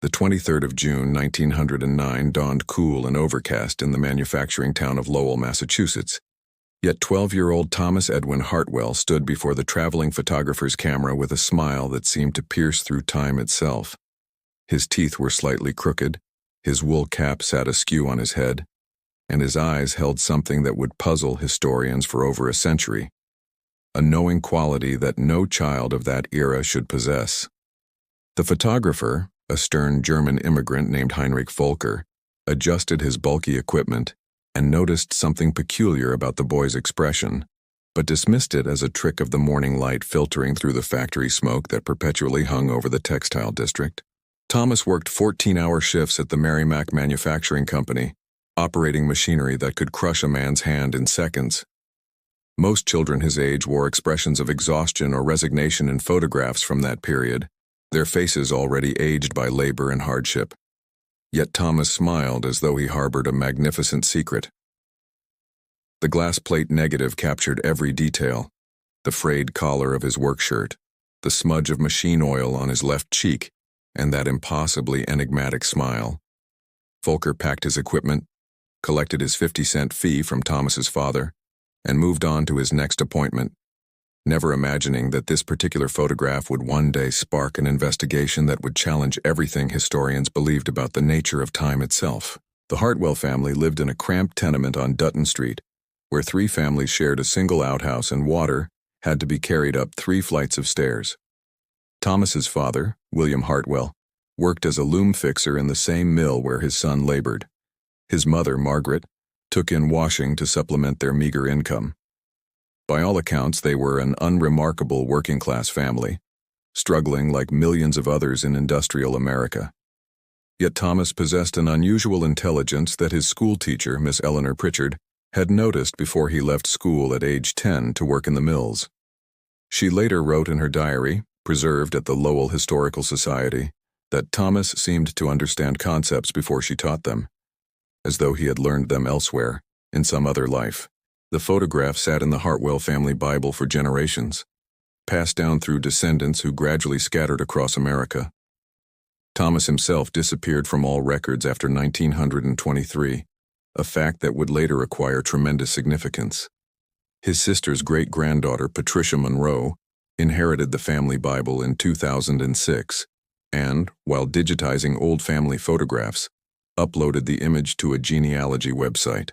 The 23rd of June, 1909 dawned cool and overcast in the manufacturing town of Lowell, Massachusetts. Yet 12-year-old Thomas Edwin Hartwell stood before the traveling photographer's camera with a smile that seemed to pierce through time itself. His teeth were slightly crooked, his wool cap sat askew on his head, and his eyes held something that would puzzle historians for over a century, a knowing quality that no child of that era should possess. The photographer, a stern German immigrant named Heinrich Volker, adjusted his bulky equipment and noticed something peculiar about the boy's expression, but dismissed it as a trick of the morning light filtering through the factory smoke that perpetually hung over the textile district. Thomas worked 14-hour shifts at the Merrimack Manufacturing Company, operating machinery that could crush a man's hand in seconds. Most children his age wore expressions of exhaustion or resignation in photographs from that period, their faces already aged by labor and hardship. Yet Thomas smiled as though he harbored a magnificent secret. The glass plate negative captured every detail: the frayed collar of his work shirt, the smudge of machine oil on his left cheek, and that impossibly enigmatic smile. Volker packed his equipment, collected his 50-cent fee from Thomas's father, and moved on to his next appointment, never imagining that this particular photograph would one day spark an investigation that would challenge everything historians believed about the nature of time itself. The Hartwell family lived in a cramped tenement on Dutton Street, where 3 families shared a single outhouse and water had to be carried up 3 flights of stairs. Thomas's father, William Hartwell, worked as a loom fixer in the same mill where his son labored. His mother, Margaret, took in washing to supplement their meager income. By all accounts, they were an unremarkable working-class family, struggling like millions of others in industrial America. Yet Thomas possessed an unusual intelligence that his schoolteacher, Miss Eleanor Pritchard, had noticed before he left school at age 10 to work in the mills. She later wrote in her diary, preserved at the Lowell Historical Society, that Thomas seemed to understand concepts before she taught them, as though he had learned them elsewhere, in some other life. The photograph sat in the Hartwell family Bible for generations, passed down through descendants who gradually scattered across America. Thomas himself disappeared from all records after 1923, a fact that would later acquire tremendous significance. His sister's great-granddaughter, Patricia Monroe, inherited the family Bible in 2006, and, while digitizing old family photographs, uploaded the image to a genealogy website.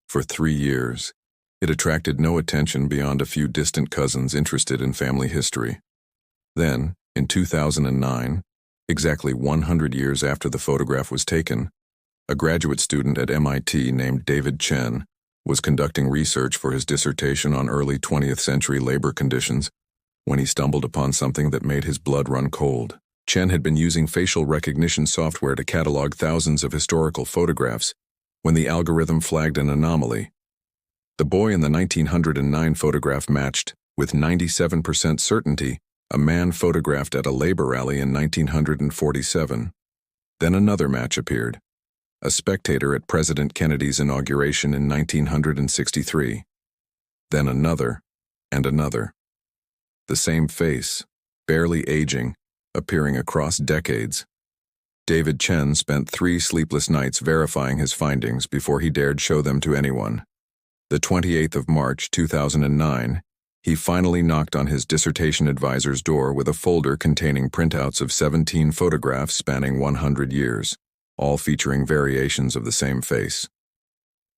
For 3 years, it attracted no attention beyond a few distant cousins interested in family history. Then, in 2009, exactly 100 years after the photograph was taken, a graduate student at MIT named David Chen was conducting research for his dissertation on early 20th century labor conditions when he stumbled upon something that made his blood run cold. Chen had been using facial recognition software to catalog thousands of historical photographs when the algorithm flagged an anomaly. The boy in the 1909 photograph matched, with 97% certainty, a man photographed at a labor rally in 1947. Then another match appeared, a spectator at President Kennedy's inauguration in 1963. Then another, and another. The same face, barely aging, appearing across decades. David Chen spent 3 sleepless nights verifying his findings before he dared show them to anyone. The 28th of March, 2009, he finally knocked on his dissertation advisor's door with a folder containing printouts of 17 photographs spanning 100 years, all featuring variations of the same face.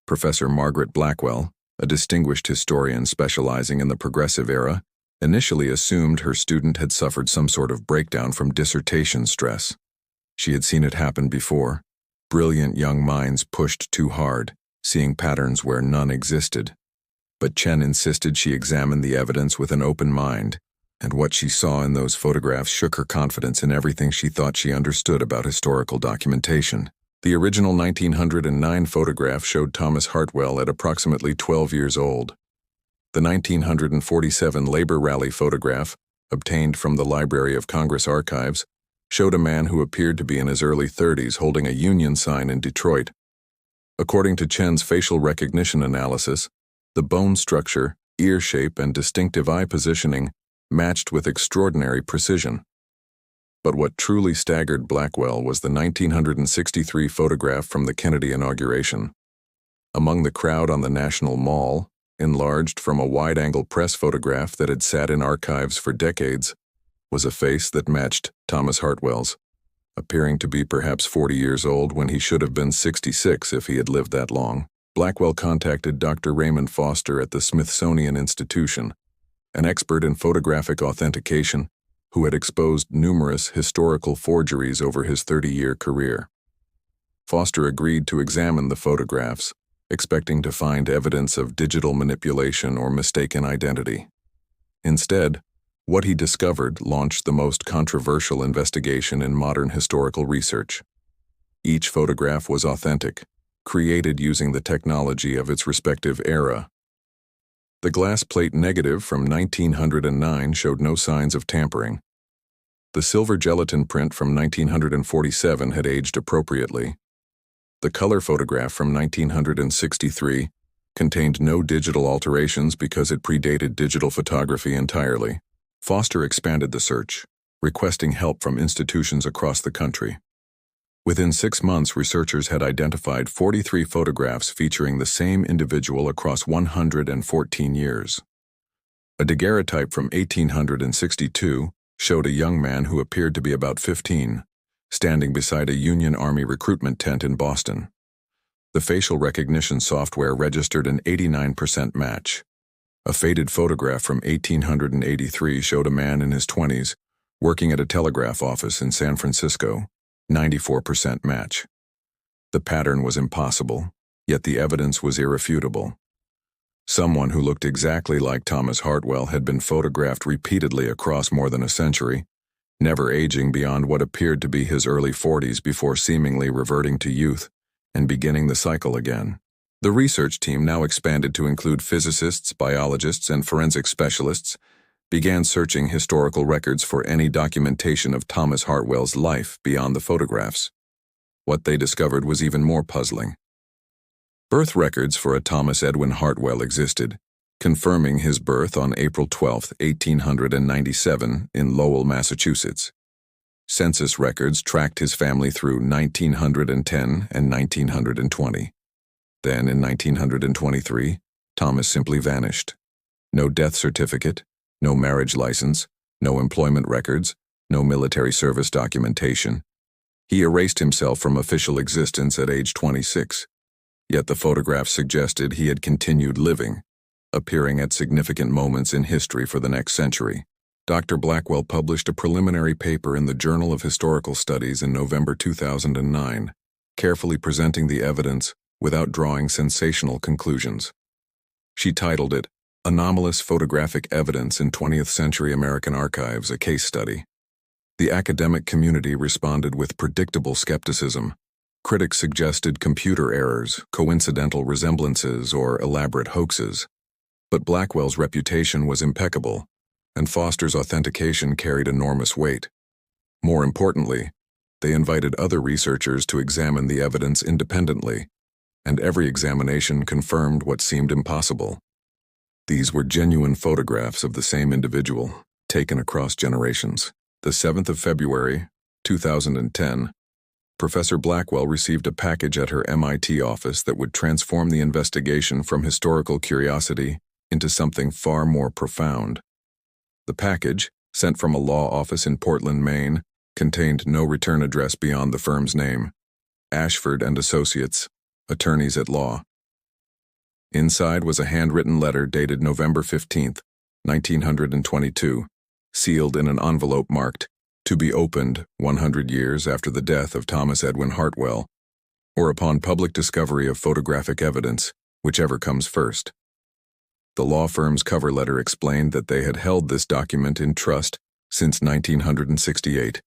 Professor Margaret Blackwell, a distinguished historian specializing in the Progressive Era, initially assumed her student had suffered some sort of breakdown from dissertation stress. She had seen it happen before. Brilliant young minds pushed too hard, seeing patterns where none existed. But Chen insisted she examine the evidence with an open mind, and what she saw in those photographs shook her confidence in everything she thought she understood about historical documentation. The original 1909 photograph showed Thomas Hartwell at approximately 12 years old. The 1947 labor rally photograph, obtained from the Library of Congress archives, showed a man who appeared to be in his early 30s holding a Union sign in Detroit. According to Chen's facial recognition analysis, the bone structure, ear shape, and distinctive eye positioning matched with extraordinary precision. But what truly staggered Blackwell was the 1963 photograph from the Kennedy inauguration. Among the crowd on the National Mall, enlarged from a wide-angle press photograph that had sat in archives for decades, was a face that matched Thomas Hartwell's, appearing to be perhaps 40 years old when he should have been 66 if he had lived that long. Blackwell contacted Dr. Raymond Foster at the Smithsonian Institution, an expert in photographic authentication who had exposed numerous historical forgeries over his 30-year career. Foster agreed to examine the photographs, expecting to find evidence of digital manipulation or mistaken identity. Instead, what he discovered launched the most controversial investigation in modern historical research. Each photograph was authentic, created using the technology of its respective era. The glass plate negative from 1909 showed no signs of tampering. The silver gelatin print from 1947 had aged appropriately. The color photograph from 1963 contained no digital alterations because it predated digital photography entirely. Foster expanded the search, requesting help from institutions across the country. Within 6 months, researchers had identified 43 photographs featuring the same individual across 114 years. A daguerreotype from 1862 showed a young man who appeared to be about 15, standing beside a Union Army recruitment tent in Boston. The facial recognition software registered an 89% match. A faded photograph from 1883 showed a man in his 20s working at a telegraph office in San Francisco, 94% match. The pattern was impossible, yet the evidence was irrefutable. Someone who looked exactly like Thomas Hartwell had been photographed repeatedly across more than a century, never aging beyond what appeared to be his early 40s before seemingly reverting to youth and beginning the cycle again. The research team, now expanded to include physicists, biologists, and forensic specialists, began searching historical records for any documentation of Thomas Hartwell's life beyond the photographs. What they discovered was even more puzzling. Birth records for a Thomas Edwin Hartwell existed, confirming his birth on April 12, 1897, in Lowell, Massachusetts. Census records tracked his family through 1910 and 1920. Then, in 1923, Thomas simply vanished. No death certificate, no marriage license, no employment records, no military service documentation. He erased himself from official existence at age 26. Yet the photographs suggested he had continued living, appearing at significant moments in history for the next century. Dr. Blackwell published a preliminary paper in the Journal of Historical Studies in November 2009, carefully presenting the evidence without drawing sensational conclusions. She titled it, "Anomalous Photographic Evidence in 20th Century American Archives, a Case Study." The academic community responded with predictable skepticism. Critics suggested computer errors, coincidental resemblances, or elaborate hoaxes. But Blackwell's reputation was impeccable, and Foster's authentication carried enormous weight. More importantly, they invited other researchers to examine the evidence independently, and every examination confirmed what seemed impossible. These were genuine photographs of the same individual, taken across generations. The 7th of February, 2010, Professor Blackwell received a package at her MIT office that would transform the investigation from historical curiosity into something far more profound. The package, sent from a law office in Portland, Maine, contained no return address beyond the firm's name, Ashford and Associates, attorneys at law. Inside was a handwritten letter dated November 15, 1922, sealed in an envelope marked, "To be opened 100 years after the death of Thomas Edwin Hartwell, or upon public discovery of photographic evidence, whichever comes first." The law firm's cover letter explained that they had held this document in trust since 1968,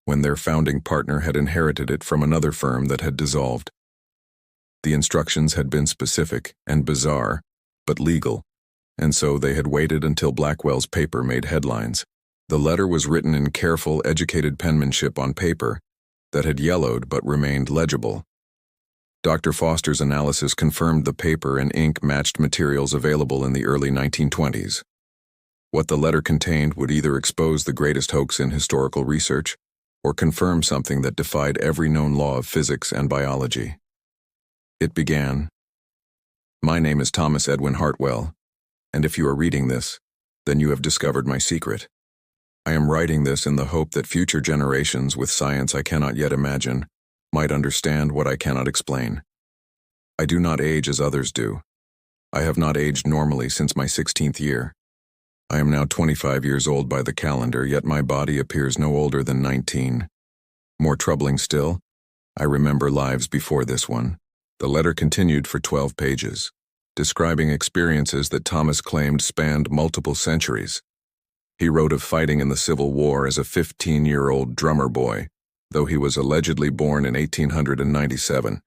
when their founding partner had inherited it from another firm that had dissolved. The instructions had been specific and bizarre, but legal, and so they had waited until Blackwell's paper made headlines. The letter was written in careful, educated penmanship on paper that had yellowed but remained legible. Dr. Foster's analysis confirmed the paper and ink matched materials available in the early 1920s. What the letter contained would either expose the greatest hoax in historical research or confirm something that defied every known law of physics and biology. It began, "My name is Thomas Edwin Hartwell, and if you are reading this, then you have discovered my secret. I am writing this in the hope that future generations with science I cannot yet imagine might understand what I cannot explain. I do not age as others do. I have not aged normally since my 16th year. I am now 25 years old by the calendar, yet my body appears no older than 19. More troubling still, I remember lives before this one." The letter continued for 12 pages, describing experiences that Thomas claimed spanned multiple centuries. He wrote of fighting in the Civil War as a 15-year-old drummer boy, though he was allegedly born in 1897.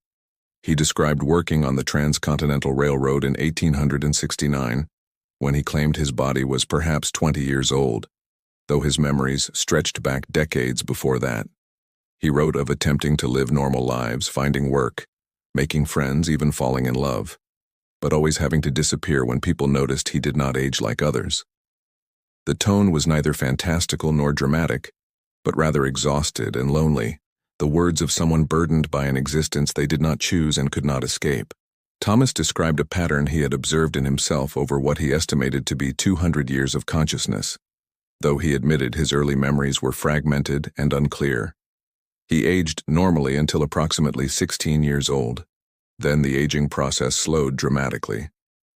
He described working on the Transcontinental Railroad in 1869, when he claimed his body was perhaps 20 years old, though his memories stretched back decades before that. He wrote of attempting to live normal lives, finding work, making friends, even falling in love, but always having to disappear when people noticed he did not age like others. The tone was neither fantastical nor dramatic, but rather exhausted and lonely, the words of someone burdened by an existence they did not choose and could not escape. Thomas described a pattern he had observed in himself over what he estimated to be 200 years of consciousness, though he admitted his early memories were fragmented and unclear. He aged normally until approximately 16 years old. Then the aging process slowed dramatically,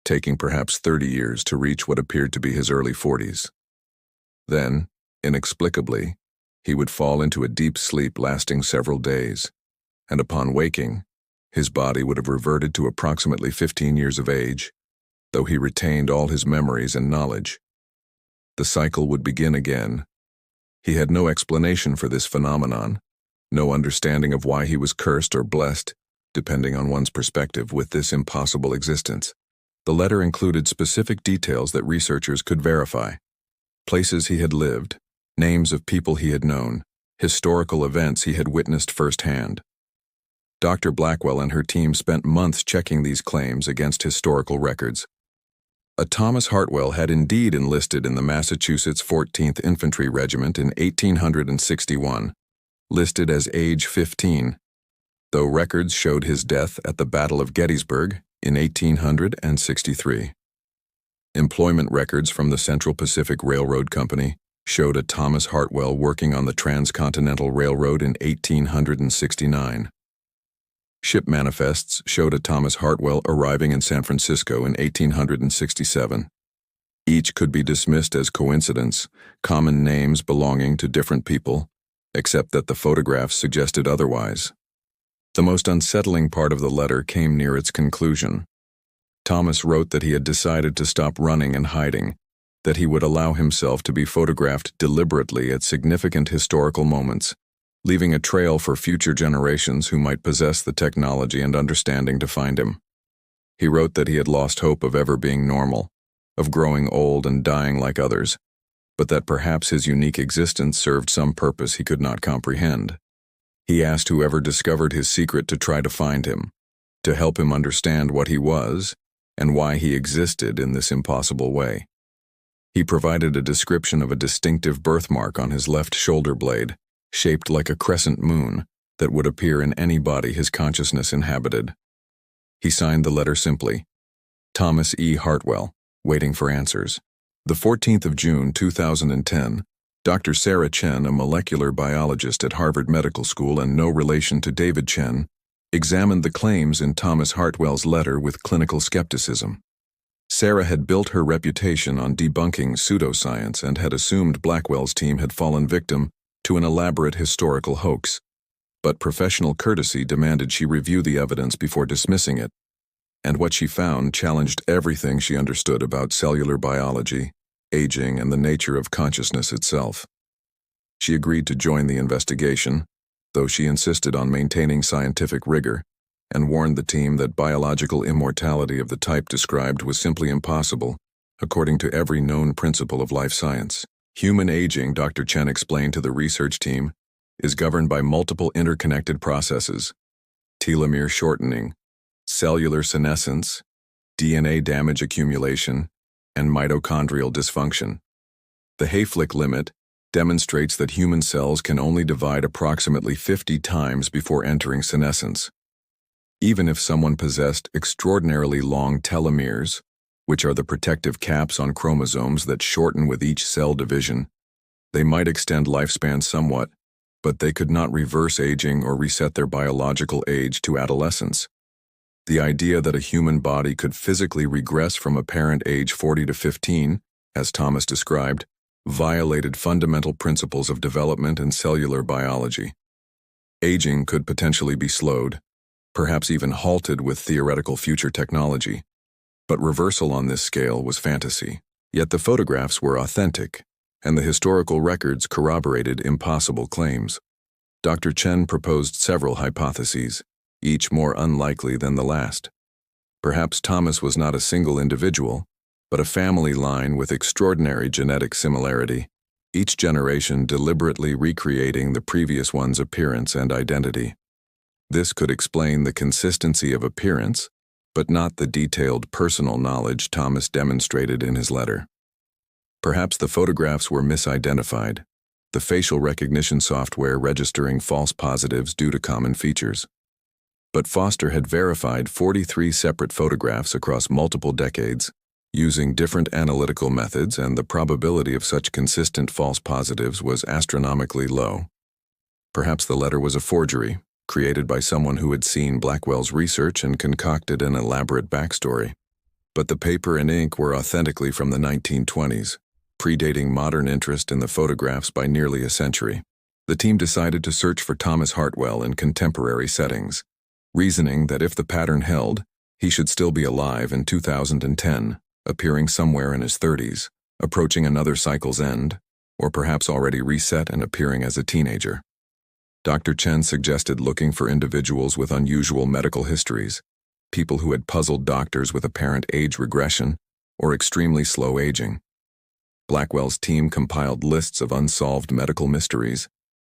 taking perhaps 30 years to reach what appeared to be his early 40s. Then, inexplicably, he would fall into a deep sleep lasting several days, and upon waking, his body would have reverted to approximately 15 years of age, though he retained all his memories and knowledge. The cycle would begin again. He had no explanation for this phenomenon, no understanding of why he was cursed or blessed, depending on one's perspective, with this impossible existence. The letter included specific details that researchers could verify: places he had lived, names of people he had known, historical events he had witnessed firsthand. Dr. Blackwell and her team spent months checking these claims against historical records. A Thomas Hartwell had indeed enlisted in the Massachusetts 14th Infantry Regiment in 1861, listed as age 15, though records showed his death at the Battle of Gettysburg in 1863. Employment records from the Central Pacific Railroad Company showed a Thomas Hartwell working on the Transcontinental Railroad in 1869. Ship manifests showed a Thomas Hartwell arriving in San Francisco in 1867. Each could be dismissed as coincidence, common names belonging to different people, except that the photographs suggested otherwise. The most unsettling part of the letter came near its conclusion. Thomas wrote that he had decided to stop running and hiding, that he would allow himself to be photographed deliberately at significant historical moments, leaving a trail for future generations who might possess the technology and understanding to find him. He wrote that he had lost hope of ever being normal, of growing old and dying like others, but that perhaps his unique existence served some purpose he could not comprehend. He asked whoever discovered his secret to try to find him, to help him understand what he was and why he existed in this impossible way. He provided a description of a distinctive birthmark on his left shoulder blade, shaped like a crescent moon, that would appear in any body his consciousness inhabited. He signed the letter simply, Thomas E. Hartwell, waiting for answers. The 14th of June, 2010, Dr. Sarah Chen, a molecular biologist at Harvard Medical School and no relation to David Chen, examined the claims in Thomas Hartwell's letter with clinical skepticism. Sarah had built her reputation on debunking pseudoscience and had assumed Blackwell's team had fallen victim to an elaborate historical hoax, but professional courtesy demanded she review the evidence before dismissing it, and what she found challenged everything she understood about cellular biology, aging, and the nature of consciousness itself. She agreed to join the investigation, though she insisted on maintaining scientific rigor, and warned the team that biological immortality of the type described was simply impossible, according to every known principle of life science. Human aging, Dr. Chen explained to the research team, is governed by multiple interconnected processes: telomere shortening, cellular senescence, DNA damage accumulation, and mitochondrial dysfunction. The Hayflick limit, demonstrates that human cells can only divide approximately 50 times before entering senescence. Even if someone possessed extraordinarily long telomeres, which are the protective caps on chromosomes that shorten with each cell division, they might extend lifespan somewhat, but they could not reverse aging or reset their biological age to adolescence. The idea that a human body could physically regress from apparent age 40 to 15, as Thomas described, violated fundamental principles of development and cellular biology. Aging could potentially be slowed, perhaps even halted with theoretical future technology, but reversal on this scale was fantasy. Yet the photographs were authentic, and the historical records corroborated impossible claims. Dr. Chen proposed several hypotheses, each more unlikely than the last. Perhaps Thomas was not a single individual, but a family line with extraordinary genetic similarity, each generation deliberately recreating the previous one's appearance and identity. This could explain the consistency of appearance, but not the detailed personal knowledge Thomas demonstrated in his letter. Perhaps the photographs were misidentified, the facial recognition software registering false positives due to common features. But Foster had verified 43 separate photographs across multiple decades, using different analytical methods, and the probability of such consistent false positives was astronomically low. Perhaps the letter was a forgery, created by someone who had seen Blackwell's research and concocted an elaborate backstory. But the paper and ink were authentically from the 1920s, predating modern interest in the photographs by nearly a century. The team decided to search for Thomas Hartwell in contemporary settings, reasoning that if the pattern held, he should still be alive in 2010, appearing somewhere in his 30s, approaching another cycle's end, or perhaps already reset and appearing as a teenager. Dr. Chen suggested looking for individuals with unusual medical histories, people who had puzzled doctors with apparent age regression or extremely slow aging. Blackwell's team compiled lists of unsolved medical mysteries,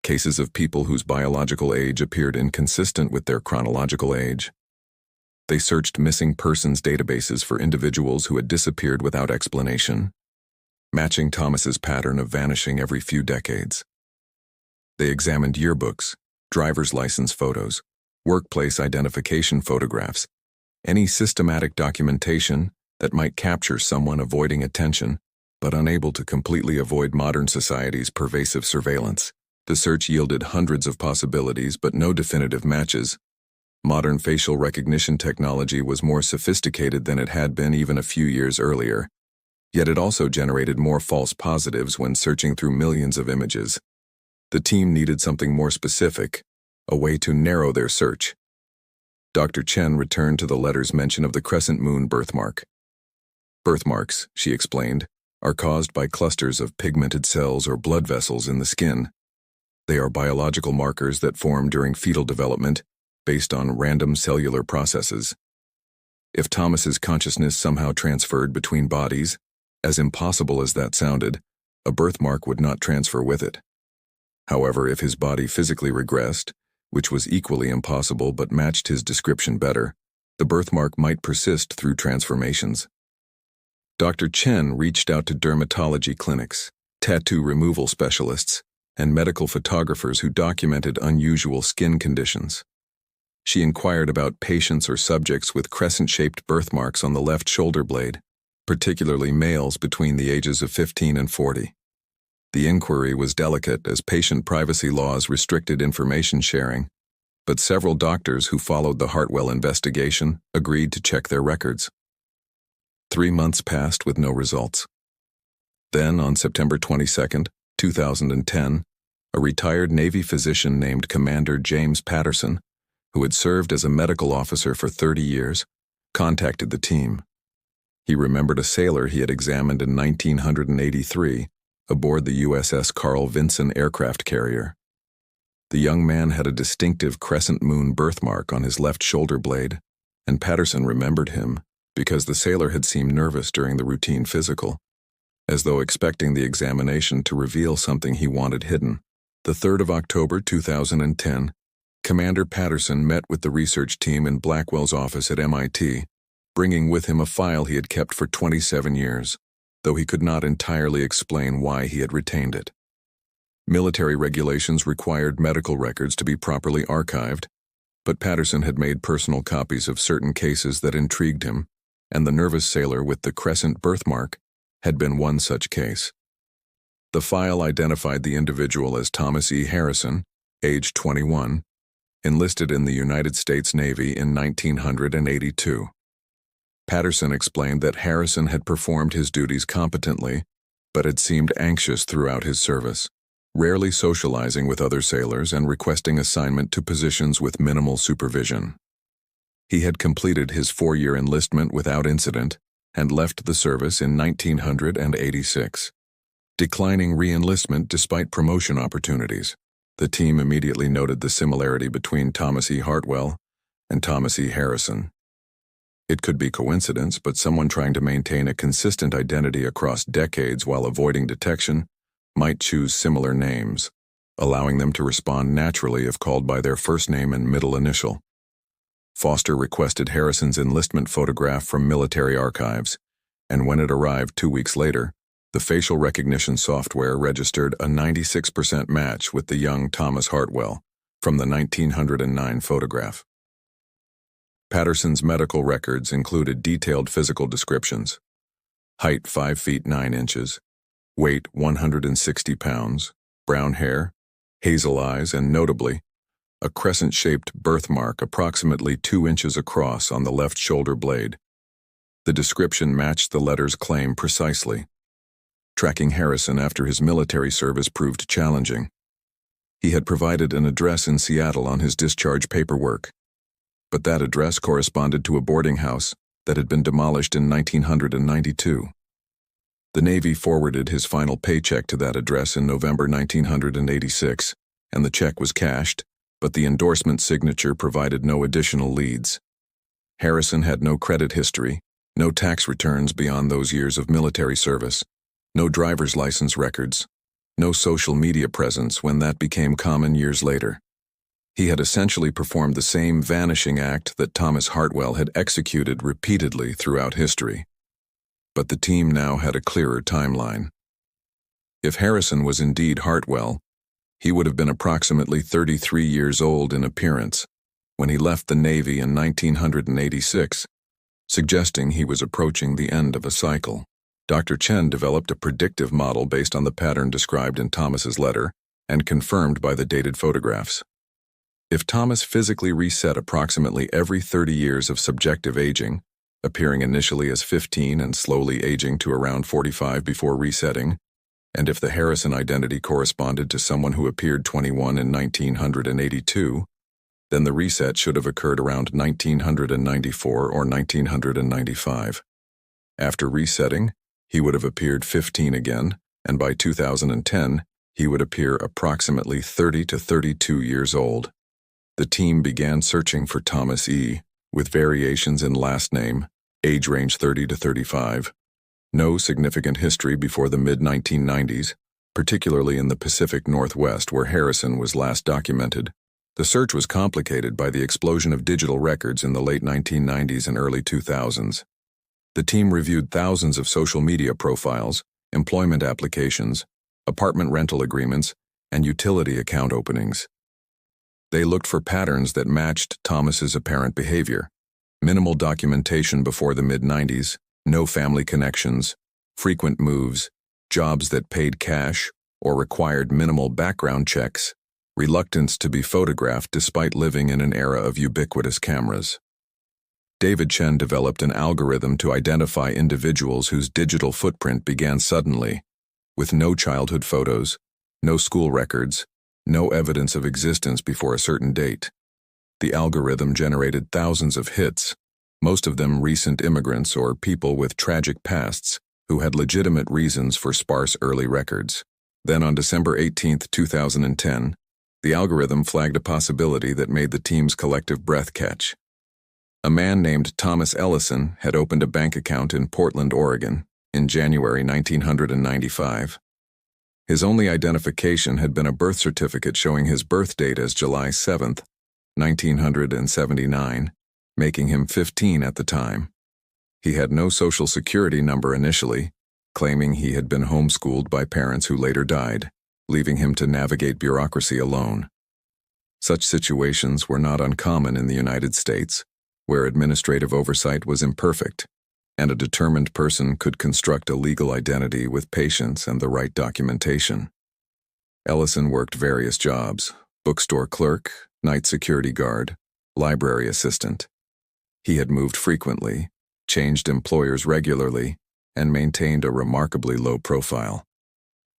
cases of people whose biological age appeared inconsistent with their chronological age. They searched missing persons databases for individuals who had disappeared without explanation, matching Thomas's pattern of vanishing every few decades. They examined yearbooks, driver's license photos, workplace identification photographs, any systematic documentation that might capture someone avoiding attention but unable to completely avoid modern society's pervasive surveillance. The search yielded hundreds of possibilities but no definitive matches. Modern facial recognition technology was more sophisticated than it had been even a few years earlier, yet it also generated more false positives when searching through millions of images. The team needed something more specific, a way to narrow their search. Dr. Chen returned to the letter's mention of the crescent moon birthmark. Birthmarks, she explained, are caused by clusters of pigmented cells or blood vessels in the skin. They are biological markers that form during fetal development based on random cellular processes. If Thomas's consciousness somehow transferred between bodies, as impossible as that sounded, a birthmark would not transfer with it. However, if his body physically regressed, which was equally impossible but matched his description better, the birthmark might persist through transformations. Dr. Chen reached out to dermatology clinics, tattoo removal specialists, and medical photographers who documented unusual skin conditions. She inquired about patients or subjects with crescent-shaped birthmarks on the left shoulder blade, particularly males between the ages of 15 and 40. The inquiry was delicate as patient privacy laws restricted information sharing, but several doctors who followed the Hartwell investigation agreed to check their records. 3 months passed with no results. Then, on September 22, 2010, a retired Navy physician named Commander James Patterson, who had served as a medical officer for 30 years, contacted the team. He remembered a sailor he had examined in 1983 aboard the USS Carl Vinson aircraft carrier. The young man had a distinctive crescent moon birthmark on his left shoulder blade, and Patterson remembered him because the sailor had seemed nervous during the routine physical, as though expecting the examination to reveal something he wanted hidden. The 3rd of October 2010, Commander Patterson met with the research team in Blackwell's office at MIT, bringing with him a file he had kept for 27 years, though he could not entirely explain why he had retained it. Military regulations required medical records to be properly archived, but Patterson had made personal copies of certain cases that intrigued him, and the nervous sailor with the crescent birthmark had been one such case. The file identified the individual as Thomas E. Harrison, age 21, enlisted in the United States Navy in 1982. Patterson explained that Harrison had performed his duties competently, but had seemed anxious throughout his service, rarely socializing with other sailors and requesting assignment to positions with minimal supervision. He had completed his 4-year enlistment without incident and left the service in 1986, declining re-enlistment despite promotion opportunities. The team immediately noted the similarity between Thomas E. Hartwell and Thomas E. Harrison. It could be coincidence, but someone trying to maintain a consistent identity across decades while avoiding detection might choose similar names, allowing them to respond naturally if called by their first name and middle initial. Foster requested Harrison's enlistment photograph from military archives, and when it arrived 2 weeks later, the facial recognition software registered a 96% match with the young Thomas Hartwell from the 1909 photograph. Patterson's medical records included detailed physical descriptions: height 5 feet 9 inches, weight 160 pounds, brown hair, hazel eyes, and notably, a crescent-shaped birthmark approximately 2 inches across on the left shoulder blade. The description matched the letter's claim precisely. Tracking Harrison after his military service proved challenging. He had provided an address in Seattle on his discharge paperwork, but that address corresponded to a boarding house that had been demolished in 1992. The Navy forwarded his final paycheck to that address in November 1986, and the check was cashed, but the endorsement signature provided no additional leads. Harrison had no credit history, no tax returns beyond those years of military service, no driver's license records, no social media presence when that became common years later. He had essentially performed the same vanishing act that Thomas Hartwell had executed repeatedly throughout history. But the team now had a clearer timeline. If Harrison was indeed Hartwell, he would have been approximately 33 years old in appearance when he left the Navy in 1986, suggesting he was approaching the end of a cycle. Dr. Chen developed a predictive model based on the pattern described in Thomas's letter and confirmed by the dated photographs. If Thomas physically reset approximately every 30 years of subjective aging, appearing initially as 15 and slowly aging to around 45 before resetting, and if the Harrison identity corresponded to someone who appeared 21 in 1982, then the reset should have occurred around 1994 or 1995. After resetting, he would have appeared 15 again, and by 2010, he would appear approximately 30 to 32 years old. The team began searching for Thomas E., with variations in last name, age range 30 to 35. No significant history before the mid-1990s, particularly in the Pacific Northwest where Harrison was last documented. The search was complicated by the explosion of digital records in the late 1990s and early 2000s. The team reviewed thousands of social media profiles, employment applications, apartment rental agreements, and utility account openings. They looked for patterns that matched Thomas's apparent behavior: minimal documentation before the mid-90s, no family connections, frequent moves, jobs that paid cash or required minimal background checks, reluctance to be photographed despite living in an era of ubiquitous cameras. David Chen developed an algorithm to identify individuals whose digital footprint began suddenly, with no childhood photos, no school records, no evidence of existence before a certain date. The algorithm generated thousands of hits, most of them recent immigrants or people with tragic pasts who had legitimate reasons for sparse early records. Then on December 18, 2010, the algorithm flagged a possibility that made the team's collective breath catch. A man named Thomas Ellison had opened a bank account in Portland, Oregon, in January 1995. His only identification had been a birth certificate showing his birth date as July 7, 1979, making him 15 at the time. He had no social security number initially, claiming he had been homeschooled by parents who later died. leaving him to navigate bureaucracy alone. Such situations were not uncommon in the United States, where administrative oversight was imperfect, and a determined person could construct a legal identity with patience and the right documentation. Ellison worked various jobs: bookstore clerk, night security guard, library assistant. He had moved frequently, changed employers regularly, and maintained a remarkably low profile.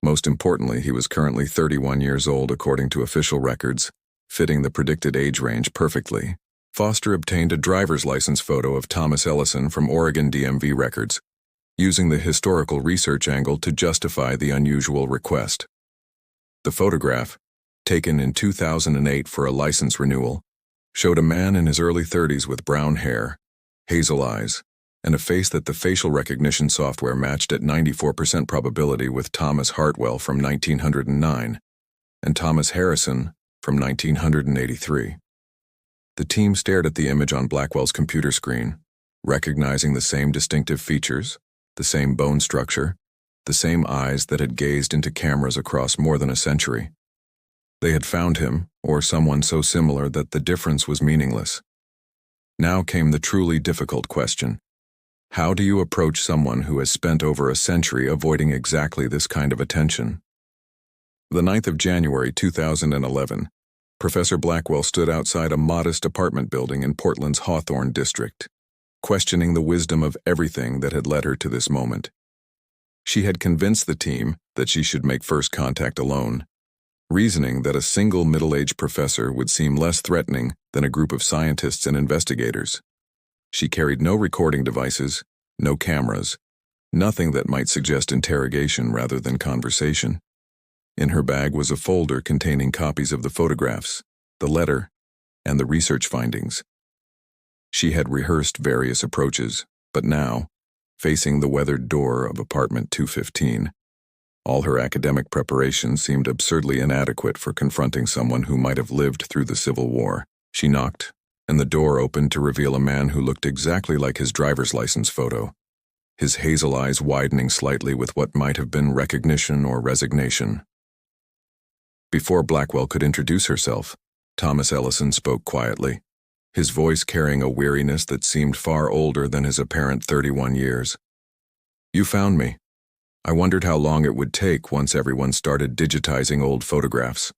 Most importantly, he was currently 31 years old according to official records, fitting the predicted age range perfectly. Foster obtained a driver's license photo of Thomas Ellison from Oregon DMV records, using the historical research angle to justify the unusual request. The photograph, taken in 2008 for a license renewal, showed a man in his early 30s with brown hair, hazel eyes, and a face that the facial recognition software matched at 94% probability with Thomas Hartwell from 1909 and Thomas Harrison from 1983. The team stared at the image on Blackwell's computer screen, recognizing the same distinctive features, the same bone structure, the same eyes that had gazed into cameras across more than a century. They had found him, or someone so similar that the difference was meaningless. Now came the truly difficult question. How do you approach someone who has spent over a century avoiding exactly this kind of attention? The 9th of January 2011, Professor Blackwell stood outside a modest apartment building in Portland's Hawthorne district, questioning the wisdom of everything that had led her to this moment. She had convinced the team that she should make first contact alone, reasoning that a single middle-aged professor would seem less threatening than a group of scientists and investigators. She carried no recording devices, no cameras, nothing that might suggest interrogation rather than conversation. In her bag was a folder containing copies of the photographs, the letter, and the research findings. She had rehearsed various approaches, but now, facing the weathered door of apartment 215, all her academic preparation seemed absurdly inadequate for confronting someone who might have lived through the Civil War. She knocked, and the door opened to reveal a man who looked exactly like his driver's license photo, his hazel eyes widening slightly with what might have been recognition or resignation. Before Blackwell could introduce herself, Thomas Ellison spoke quietly, his voice carrying a weariness that seemed far older than his apparent 31 years. "You found me. I wondered how long it would take once everyone started digitizing old photographs.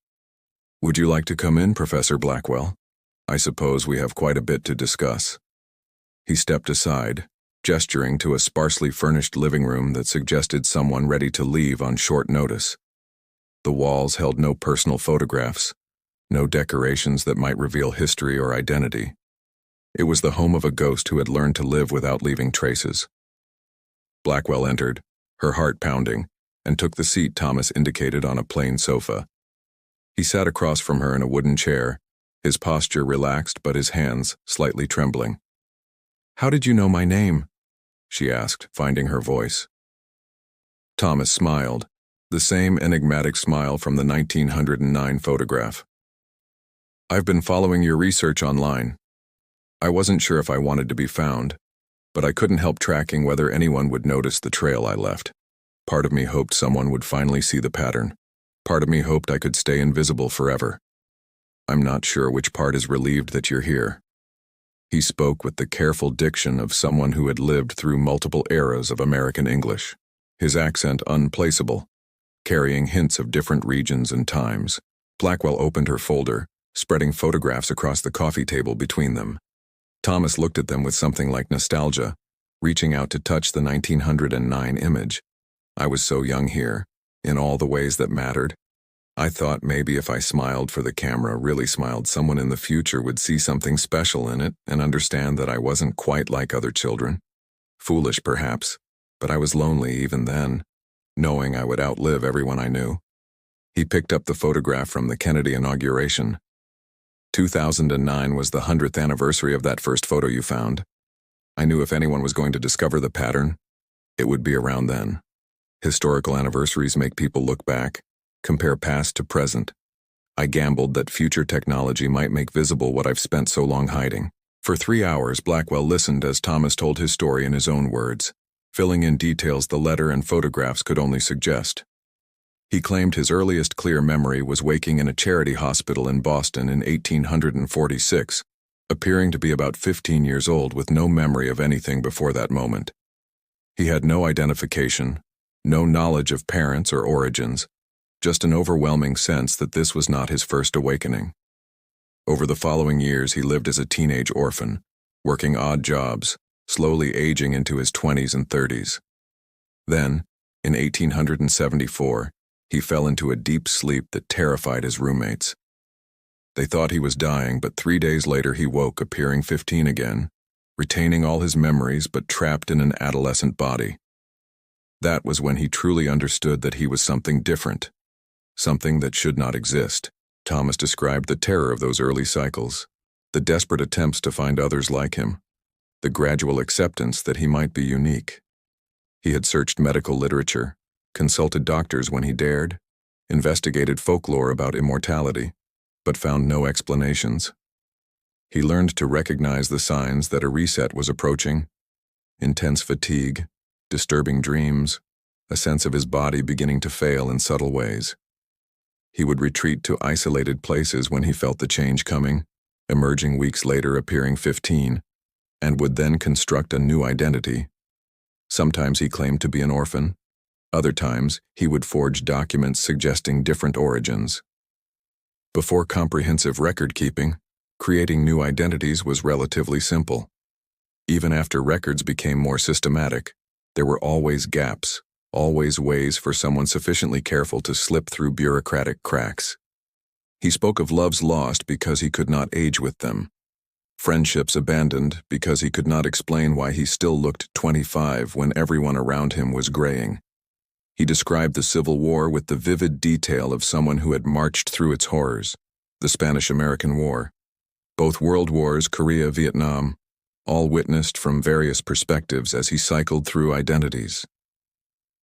Would you like to come in, Professor Blackwell? I suppose we have quite a bit to discuss." He stepped aside, gesturing to a sparsely furnished living room that suggested someone ready to leave on short notice. The walls held no personal photographs, no decorations that might reveal history or identity. It was the home of a ghost who had learned to live without leaving traces. Blackwell entered, her heart pounding, and took the seat Thomas indicated on a plain sofa. He sat across from her in a wooden chair, his posture relaxed but his hands slightly trembling. "How did you know my name?" she asked, finding her voice. Thomas smiled, the same enigmatic smile from the 1909 photograph. "I've been following your research online. I wasn't sure if I wanted to be found, but I couldn't help tracking whether anyone would notice the trail I left. Part of me hoped someone would finally see the pattern. Part of me hoped I could stay invisible forever. I'm not sure which part is relieved that you're here." He spoke with the careful diction of someone who had lived through multiple eras of American English, his accent unplaceable, carrying hints of different regions and times. Blackwell opened her folder, spreading photographs across the coffee table between them. Thomas looked at them with something like nostalgia, reaching out to touch the 1909 image. "I was so young here, in all the ways that mattered. I thought maybe if I smiled for the camera, really smiled, someone in the future would see something special in it and understand that I wasn't quite like other children. Foolish, perhaps, but I was lonely even then, knowing I would outlive everyone I knew." He picked up the photograph from the Kennedy inauguration. 2009 was the 100th anniversary of that first photo you found. I knew if anyone was going to discover the pattern, it would be around then. Historical anniversaries make people look back, compare past to present. I gambled that future technology might make visible what I've spent so long hiding. For 3 hours, Blackwell listened as Thomas told his story in his own words, filling in details the letter and photographs could only suggest. He claimed his earliest clear memory was waking in a charity hospital in Boston in 1846, appearing to be about 15 years old with no memory of anything before that moment. He had no identification, no knowledge of parents or origins, just an overwhelming sense that this was not his first awakening. Over the following years, he lived as a teenage orphan, working odd jobs, slowly aging into his 20s and 30s. Then, in 1874, he fell into a deep sleep that terrified his roommates. They thought he was dying, but 3 days later he woke, appearing 15 again, retaining all his memories but trapped in an adolescent body. That was when he truly understood that he was something different, something that should not exist. Thomas described the terror of those early cycles, the desperate attempts to find others like him, the gradual acceptance that he might be unique. He had searched medical literature, consulted doctors when he dared, investigated folklore about immortality, but found no explanations. He learned to recognize the signs that a reset was approaching: intense fatigue, disturbing dreams, a sense of his body beginning to fail in subtle ways. He would retreat to isolated places when he felt the change coming, emerging weeks later appearing 15, and would then construct a new identity. Sometimes he claimed to be an orphan. Other times, he would forge documents suggesting different origins. Before comprehensive record-keeping, creating new identities was relatively simple. Even after records became more systematic, there were always gaps, always ways for someone sufficiently careful to slip through bureaucratic cracks. He spoke of loves lost because he could not age with them, friendships abandoned because he could not explain why he still looked 25 when everyone around him was graying. He described the Civil War with the vivid detail of someone who had marched through its horrors: the Spanish-American War, both world wars, Korea, Vietnam, all witnessed from various perspectives as he cycled through identities.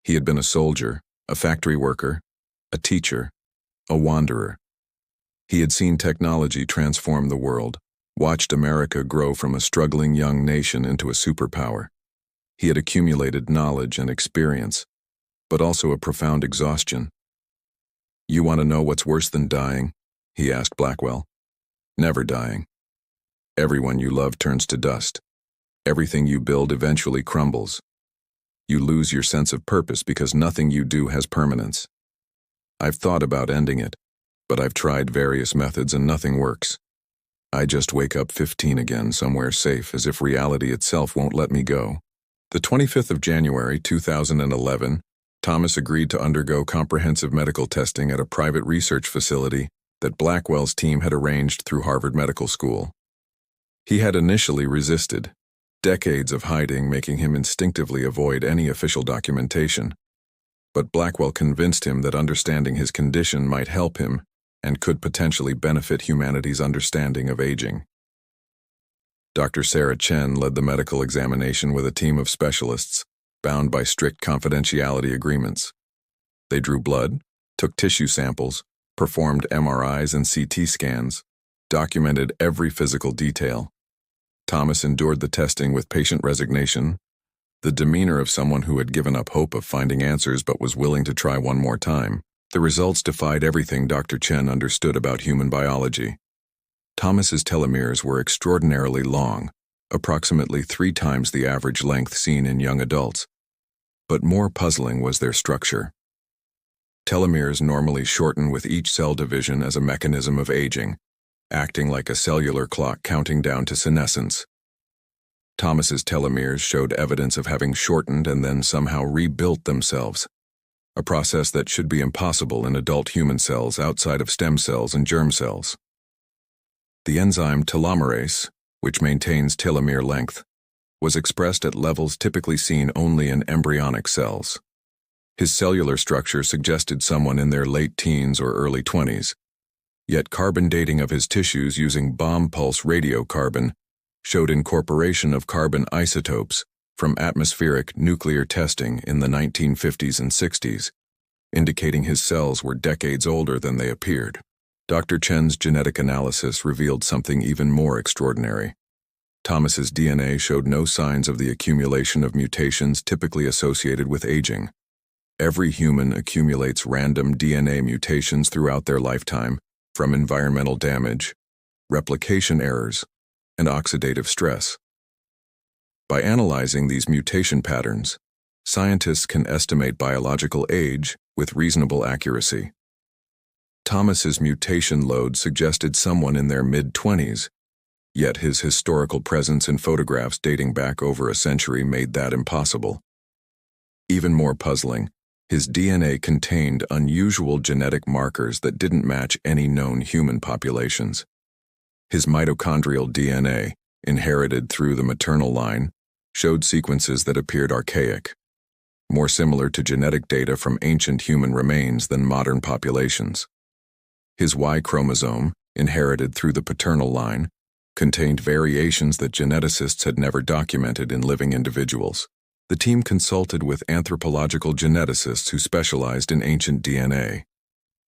He had been a soldier, a factory worker, a teacher, a wanderer. He had seen technology transform the world, watched America grow from a struggling young nation into a superpower. He had accumulated knowledge and experience, but also a profound exhaustion. "You want to know what's worse than dying?" he asked Blackwell. "Never dying. Everyone you love turns to dust. Everything you build eventually crumbles. You lose your sense of purpose because nothing you do has permanence. I've thought about ending it, but I've tried various methods and nothing works. I just wake up 15 again, somewhere safe, as if reality itself won't let me go." The 25th of January, 2011, Thomas agreed to undergo comprehensive medical testing at a private research facility that Blackwell's team had arranged through Harvard Medical School. He had initially resisted, decades of hiding making him instinctively avoid any official documentation. But Blackwell convinced him that understanding his condition might help him and could potentially benefit humanity's understanding of aging. Dr. Sarah Chen led the medical examination with a team of specialists, bound by strict confidentiality agreements. They drew blood, took tissue samples, performed MRIs and CT scans, documented every physical detail. Thomas endured the testing with patient resignation, the demeanor of someone who had given up hope of finding answers but was willing to try one more time. The results defied everything Dr. Chen understood about human biology. Thomas's telomeres were extraordinarily long, approximately 3 times the average length seen in young adults. But more puzzling was their structure. Telomeres normally shorten with each cell division as a mechanism of aging, acting like a cellular clock counting down to senescence. Thomas's telomeres showed evidence of having shortened and then somehow rebuilt themselves, a process that should be impossible in adult human cells outside of stem cells and germ cells. The enzyme telomerase, which maintains telomere length, was expressed at levels typically seen only in embryonic cells. His cellular structure suggested someone in their late teens or early 20s, yet carbon dating of his tissues using bomb pulse radiocarbon showed incorporation of carbon isotopes from atmospheric nuclear testing in the 1950s and 60s, indicating his cells were decades older than they appeared. Dr. Chen's genetic analysis revealed something even more extraordinary. Thomas's DNA showed no signs of the accumulation of mutations typically associated with aging. Every human accumulates random DNA mutations throughout their lifetime from environmental damage, replication errors, and oxidative stress. By analyzing these mutation patterns, scientists can estimate biological age with reasonable accuracy. Thomas's mutation load suggested someone in their mid-20s, yet his historical presence in photographs dating back over a century made that impossible. Even more puzzling, his DNA contained unusual genetic markers that didn't match any known human populations. His mitochondrial DNA, inherited through the maternal line, showed sequences that appeared archaic, more similar to genetic data from ancient human remains than modern populations. His Y chromosome, inherited through the paternal line, contained variations that geneticists had never documented in living individuals. The team consulted with anthropological geneticists who specialized in ancient DNA.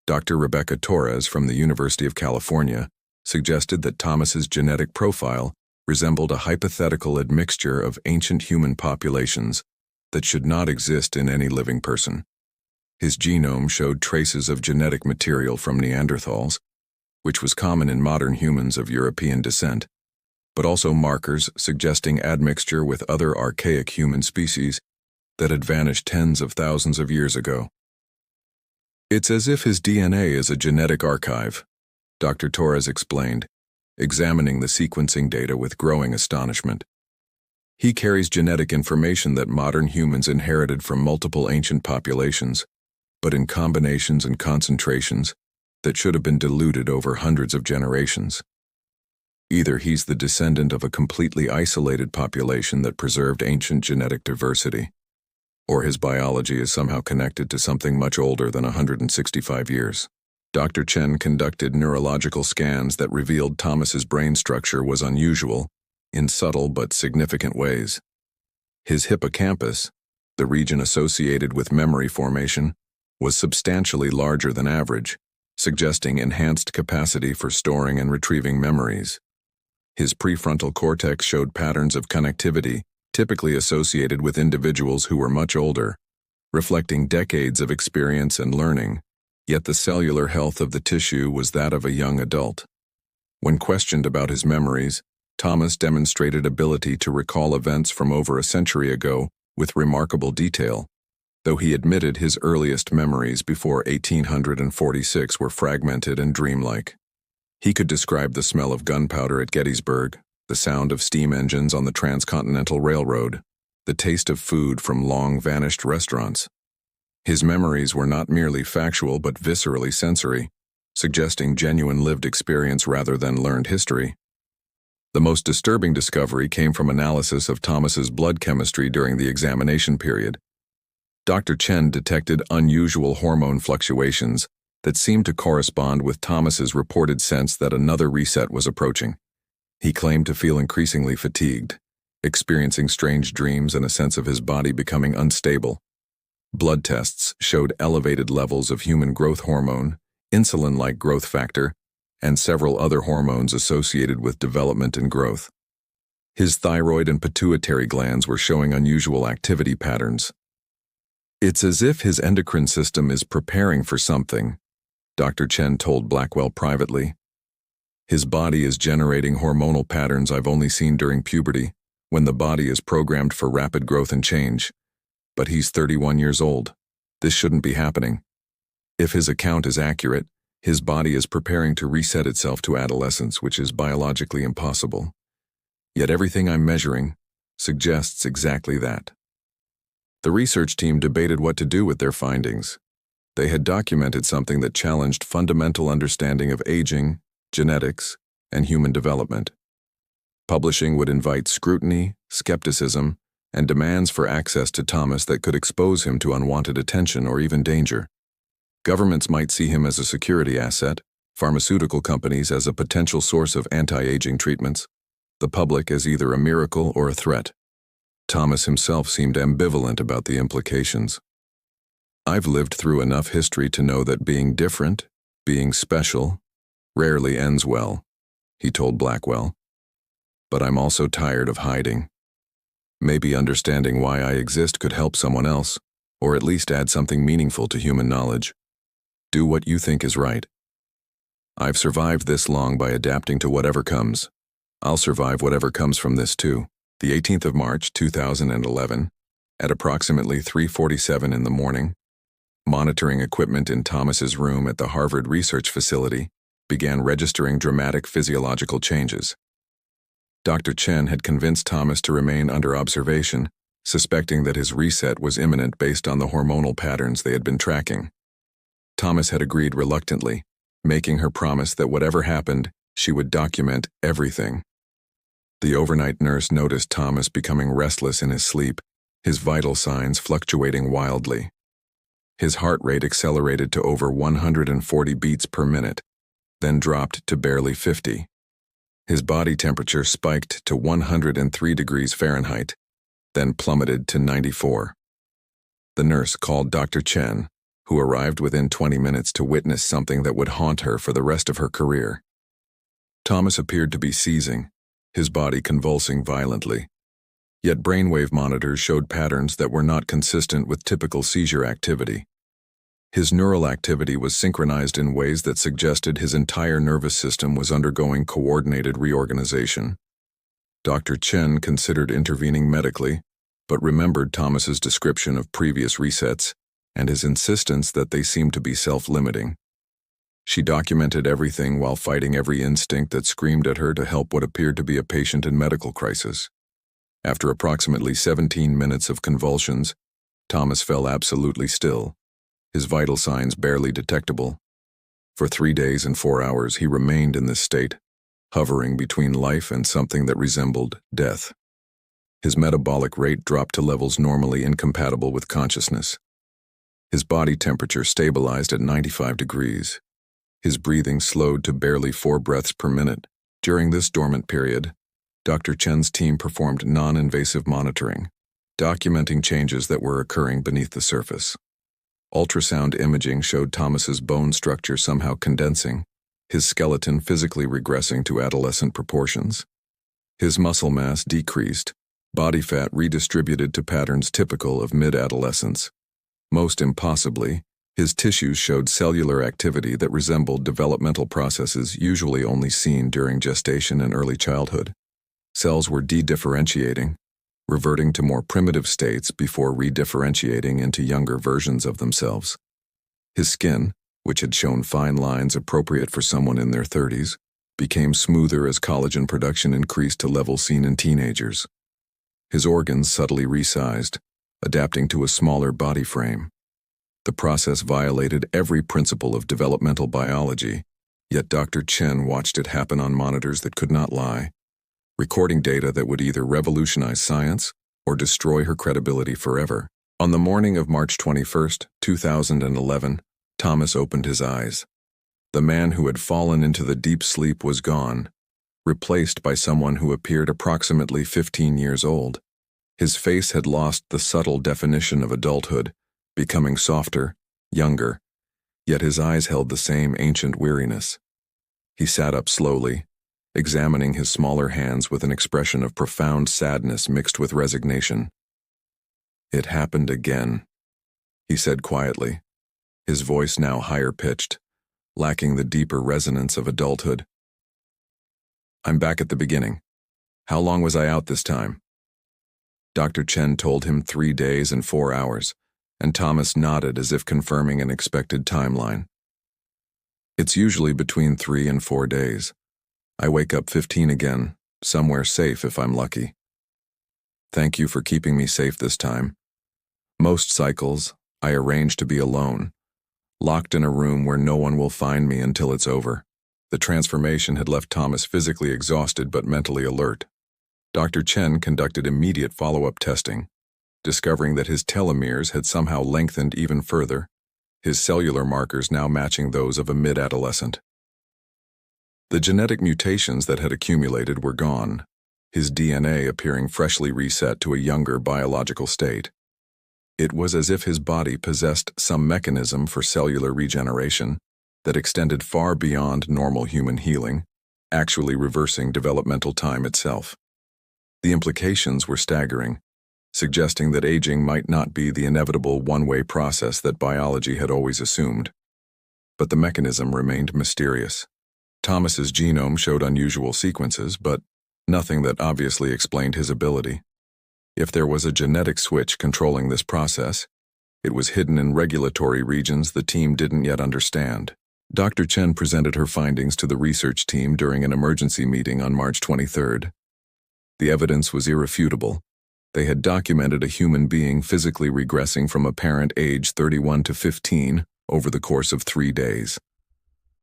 Dr. Rebecca Torres from the University of California suggested that Thomas's genetic profile resembled a hypothetical admixture of ancient human populations that should not exist in any living person. His genome showed traces of genetic material from Neanderthals, which was common in modern humans of European descent, but also markers suggesting admixture with other archaic human species that had vanished tens of thousands of years ago. It's as if his DNA is a genetic archive, Dr. Torres explained, examining the sequencing data with growing astonishment. He carries genetic information that modern humans inherited from multiple ancient populations, but in combinations and concentrations that should have been diluted over hundreds of generations. Either he's the descendant of a completely isolated population that preserved ancient genetic diversity, or his biology is somehow connected to something much older than 165 years. Dr. Chen conducted neurological scans that revealed Thomas's brain structure was unusual in subtle but significant ways. His hippocampus, the region associated with memory formation, was substantially larger than average, suggesting enhanced capacity for storing and retrieving memories. His prefrontal cortex showed patterns of connectivity typically associated with individuals who were much older, reflecting decades of experience and learning, yet the cellular health of the tissue was that of a young adult. When questioned about his memories, Thomas demonstrated ability to recall events from over a century ago with remarkable detail, though he admitted his earliest memories before 1846 were fragmented and dreamlike. He could describe the smell of gunpowder at Gettysburg, the sound of steam engines on the Transcontinental Railroad, the taste of food from long-vanished restaurants. His memories were not merely factual but viscerally sensory, suggesting genuine lived experience rather than learned history. The most disturbing discovery came from analysis of Thomas's blood chemistry during the examination period. Dr. Chen detected unusual hormone fluctuations that seemed to correspond with Thomas's reported sense that another reset was approaching. He claimed to feel increasingly fatigued, experiencing strange dreams and a sense of his body becoming unstable. Blood tests showed elevated levels of human growth hormone, insulin-like growth factor, and several other hormones associated with development and growth. His thyroid and pituitary glands were showing unusual activity patterns. It's as if his endocrine system is preparing for something, Dr. Chen told Blackwell privately. His body is generating hormonal patterns I've only seen during puberty, when the body is programmed for rapid growth and change. But he's 31 years old. This shouldn't be happening. If his account is accurate, his body is preparing to reset itself to adolescence, which is biologically impossible. Yet everything I'm measuring suggests exactly that. The research team debated what to do with their findings. They had documented something that challenged fundamental understanding of aging, genetics, and human development. Publishing would invite scrutiny, skepticism, and demands for access to Thomas that could expose him to unwanted attention or even danger. Governments might see him as a security asset, pharmaceutical companies as a potential source of anti-aging treatments, the public as either a miracle or a threat. Thomas himself seemed ambivalent about the implications. I've lived through enough history to know that being different, being special, rarely ends well, he told Blackwell. But I'm also tired of hiding. Maybe understanding why I exist could help someone else, or at least add something meaningful to human knowledge. Do what you think is right. I've survived this long by adapting to whatever comes. I'll survive whatever comes from this too. The 18th of March, 2011, at approximately 3:47 in the morning, monitoring equipment in Thomas's room at the Harvard Research Facility began registering dramatic physiological changes. Dr. Chen had convinced Thomas to remain under observation, suspecting that his reset was imminent based on the hormonal patterns they had been tracking. Thomas had agreed reluctantly, making her promise that whatever happened, she would document everything. The overnight nurse noticed Thomas becoming restless in his sleep, his vital signs fluctuating wildly. His heart rate accelerated to over 140 beats per minute, then dropped to barely 50. His body temperature spiked to 103 degrees Fahrenheit, then plummeted to 94. The nurse called Dr. Chen, who arrived within 20 minutes to witness something that would haunt her for the rest of her career. Thomas appeared to be seizing, his body convulsing violently. Yet brainwave monitors showed patterns that were not consistent with typical seizure activity. His neural activity was synchronized in ways that suggested his entire nervous system was undergoing coordinated reorganization. Dr. Chen considered intervening medically, but remembered Thomas's description of previous resets and his insistence that they seemed to be self-limiting. She documented everything while fighting every instinct that screamed at her to help what appeared to be a patient in medical crisis. After approximately 17 minutes of convulsions, Thomas fell absolutely still, his vital signs barely detectable. For 3 days and 4 hours he remained in this state, hovering between life and something that resembled death. His metabolic rate dropped to levels normally incompatible with consciousness. His body temperature stabilized at 95 degrees. His breathing slowed to barely 4 breaths per minute. During this dormant period, Dr. Chen's team performed non-invasive monitoring, documenting changes that were occurring beneath the surface. Ultrasound imaging showed Thomas's bone structure somehow condensing, his skeleton physically regressing to adolescent proportions. His muscle mass decreased, body fat redistributed to patterns typical of mid-adolescence. Most impossibly, his tissues showed cellular activity that resembled developmental processes usually only seen during gestation and early childhood. Cells were de-differentiating, reverting to more primitive states before re-differentiating into younger versions of themselves. His skin, which had shown fine lines appropriate for someone in their 30s, became smoother as collagen production increased to levels seen in teenagers. His organs subtly resized, adapting to a smaller body frame. The process violated every principle of developmental biology, yet Dr. Chen watched it happen on monitors that could not lie, recording data that would either revolutionize science or destroy her credibility forever. On the morning of March 21, 2011, Thomas opened his eyes. The man who had fallen into the deep sleep was gone, replaced by someone who appeared approximately 15 years old. His face had lost the subtle definition of adulthood, becoming softer, younger, yet his eyes held the same ancient weariness. He sat up slowly, examining his smaller hands with an expression of profound sadness mixed with resignation. "It happened again," he said quietly, his voice now higher-pitched, lacking the deeper resonance of adulthood. "I'm back at the beginning. How long was I out this time?" Dr. Chen told him 3 days and 4 hours, and Thomas nodded as if confirming an expected timeline. "It's usually between 3 and 4 days. I wake up 15 again, somewhere safe if I'm lucky. Thank you for keeping me safe this time. Most cycles, I arrange to be alone, locked in a room where no one will find me until it's over." The transformation had left Thomas physically exhausted but mentally alert. Dr. Chen conducted immediate follow-up testing, discovering that his telomeres had somehow lengthened even further, his cellular markers now matching those of a mid-adolescent. The genetic mutations that had accumulated were gone, his DNA appearing freshly reset to a younger biological state. It was as if his body possessed some mechanism for cellular regeneration that extended far beyond normal human healing, actually reversing developmental time itself. The implications were staggering. suggesting that aging might not be the inevitable one-way process that biology had always assumed. But the mechanism remained mysterious. Thomas's genome showed unusual sequences, but nothing that obviously explained his ability. If there was a genetic switch controlling this process, it was hidden in regulatory regions the team didn't yet understand. Dr. Chen presented her findings to the research team during an emergency meeting on March 23rd. The evidence was irrefutable. They had documented a human being physically regressing from apparent age 31 to 15 over the course of 3 days.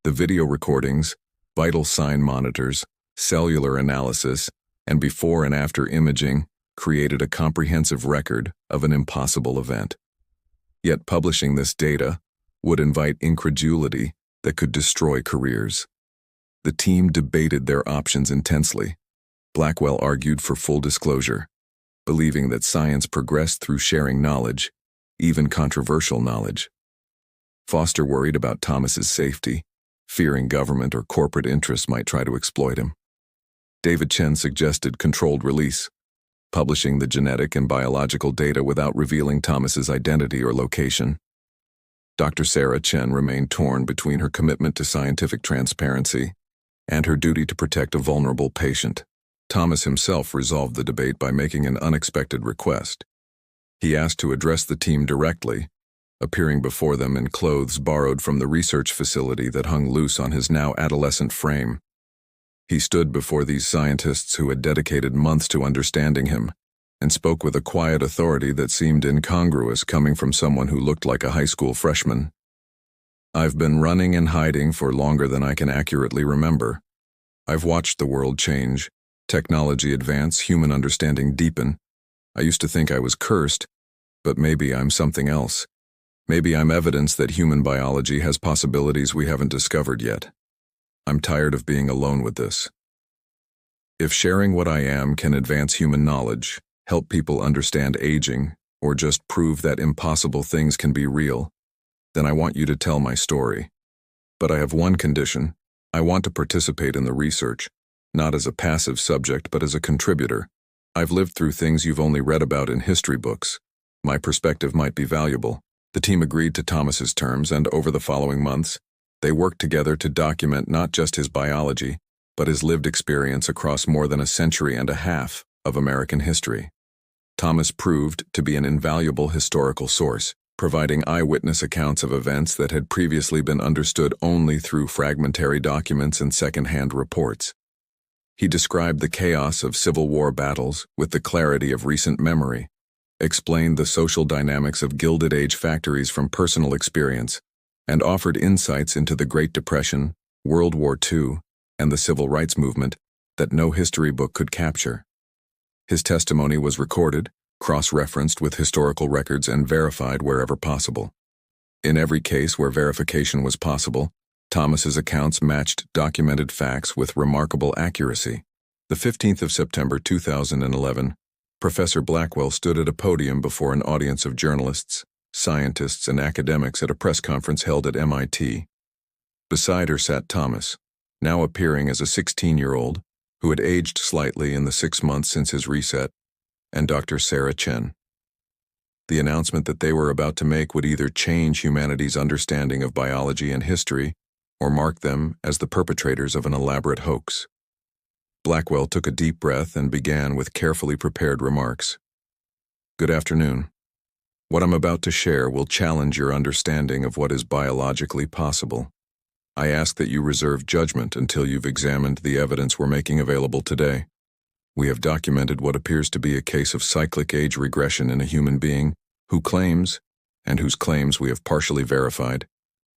The video recordings, vital sign monitors, cellular analysis, and before and after imaging created a comprehensive record of an impossible event. Yet publishing this data would invite incredulity that could destroy careers. The team debated their options intensely. Blackwell argued for full disclosure, believing that science progressed through sharing knowledge, even controversial knowledge. Foster worried about Thomas's safety, fearing government or corporate interests might try to exploit him. David Chen suggested controlled release, publishing the genetic and biological data without revealing Thomas's identity or location. Dr. Sarah Chen remained torn between her commitment to scientific transparency and her duty to protect a vulnerable patient. Thomas himself resolved the debate by making an unexpected request. He asked to address the team directly, appearing before them in clothes borrowed from the research facility that hung loose on his now adolescent frame. He stood before these scientists who had dedicated months to understanding him, and spoke with a quiet authority that seemed incongruous coming from someone who looked like a high school freshman. "I've been running and hiding for longer than I can accurately remember. I've watched the world change, technology advance, human understanding deepen. I used to think I was cursed, but maybe I'm something else. Maybe I'm evidence that human biology has possibilities we haven't discovered yet. I'm tired of being alone with this. If sharing what I am can advance human knowledge, help people understand aging, or just prove that impossible things can be real, then I want you to tell my story. But I have one condition. I want to participate in the research, not as a passive subject but as a contributor. I've lived through things you've only read about in history books. My perspective might be valuable." The team agreed to Thomas's terms, and over the following months, they worked together to document not just his biology, but his lived experience across more than a century and a half of American history. Thomas proved to be an invaluable historical source, providing eyewitness accounts of events that had previously been understood only through fragmentary documents and second-hand reports. He described the chaos of Civil War battles with the clarity of recent memory, explained the social dynamics of Gilded Age factories from personal experience, and offered insights into the Great Depression, World War II, and the Civil Rights Movement that no history book could capture. His testimony was recorded, cross-referenced with historical records, and verified wherever possible. In every case where verification was possible, Thomas's accounts matched documented facts with remarkable accuracy. The 15th of September 2011, Professor Blackwell stood at a podium before an audience of journalists, scientists, and academics at a press conference held at MIT. Beside her sat Thomas, now appearing as a 16-year-old, who had aged slightly in the 6 months since his reset, and Dr. Sarah Chen. The announcement that they were about to make would either change humanity's understanding of biology and history, or mark them as the perpetrators of an elaborate hoax. Blackwell took a deep breath and began with carefully prepared remarks. "Good afternoon. What I'm about to share will challenge your understanding of what is biologically possible. I ask that you reserve judgment until you've examined the evidence we're making available today. We have documented what appears to be a case of cyclic age regression in a human being who claims, and whose claims we have partially verified,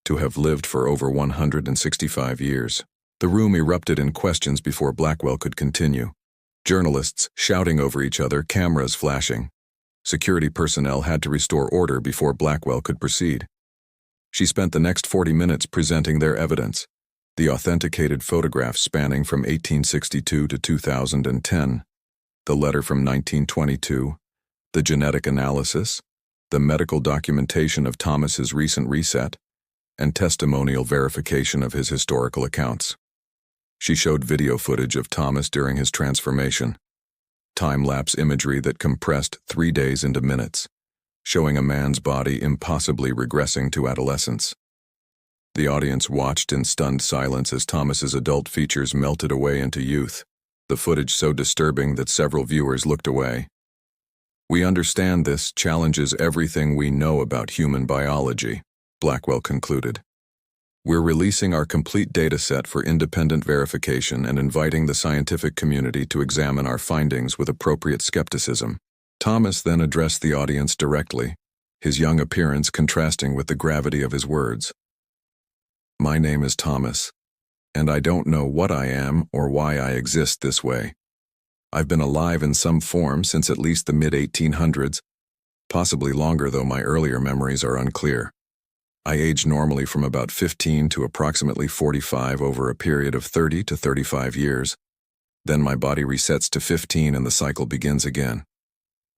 to have lived for over 165 years. The room erupted in questions before Blackwell could continue. Journalists shouting over each other, cameras flashing. Security personnel had to restore order before Blackwell could proceed. She spent the next 40 minutes presenting their evidence, the authenticated photographs spanning from 1862 to 2010, the letter from 1922, the genetic analysis, the medical documentation of Thomas's recent reset, and testimonial verification of his historical accounts. She showed video footage of Thomas during his transformation. time-lapse imagery that compressed 3 days into minutes, showing a man's body impossibly regressing to adolescence. The audience watched in stunned silence as Thomas's adult features melted away into youth, the footage so disturbing that several viewers looked away. "We understand this challenges everything we know about human biology," Blackwell concluded. "We're releasing our complete data set for independent verification and inviting the scientific community to examine our findings with appropriate skepticism." Thomas then addressed the audience directly, his young appearance contrasting with the gravity of his words. "My name is Thomas, and I don't know what I am or why I exist this way. I've been alive in some form since at least the mid-1800s, possibly longer though my earlier memories are unclear. I age normally from about 15 to approximately 45 over a period of 30 to 35 years. Then my body resets to 15 and the cycle begins again.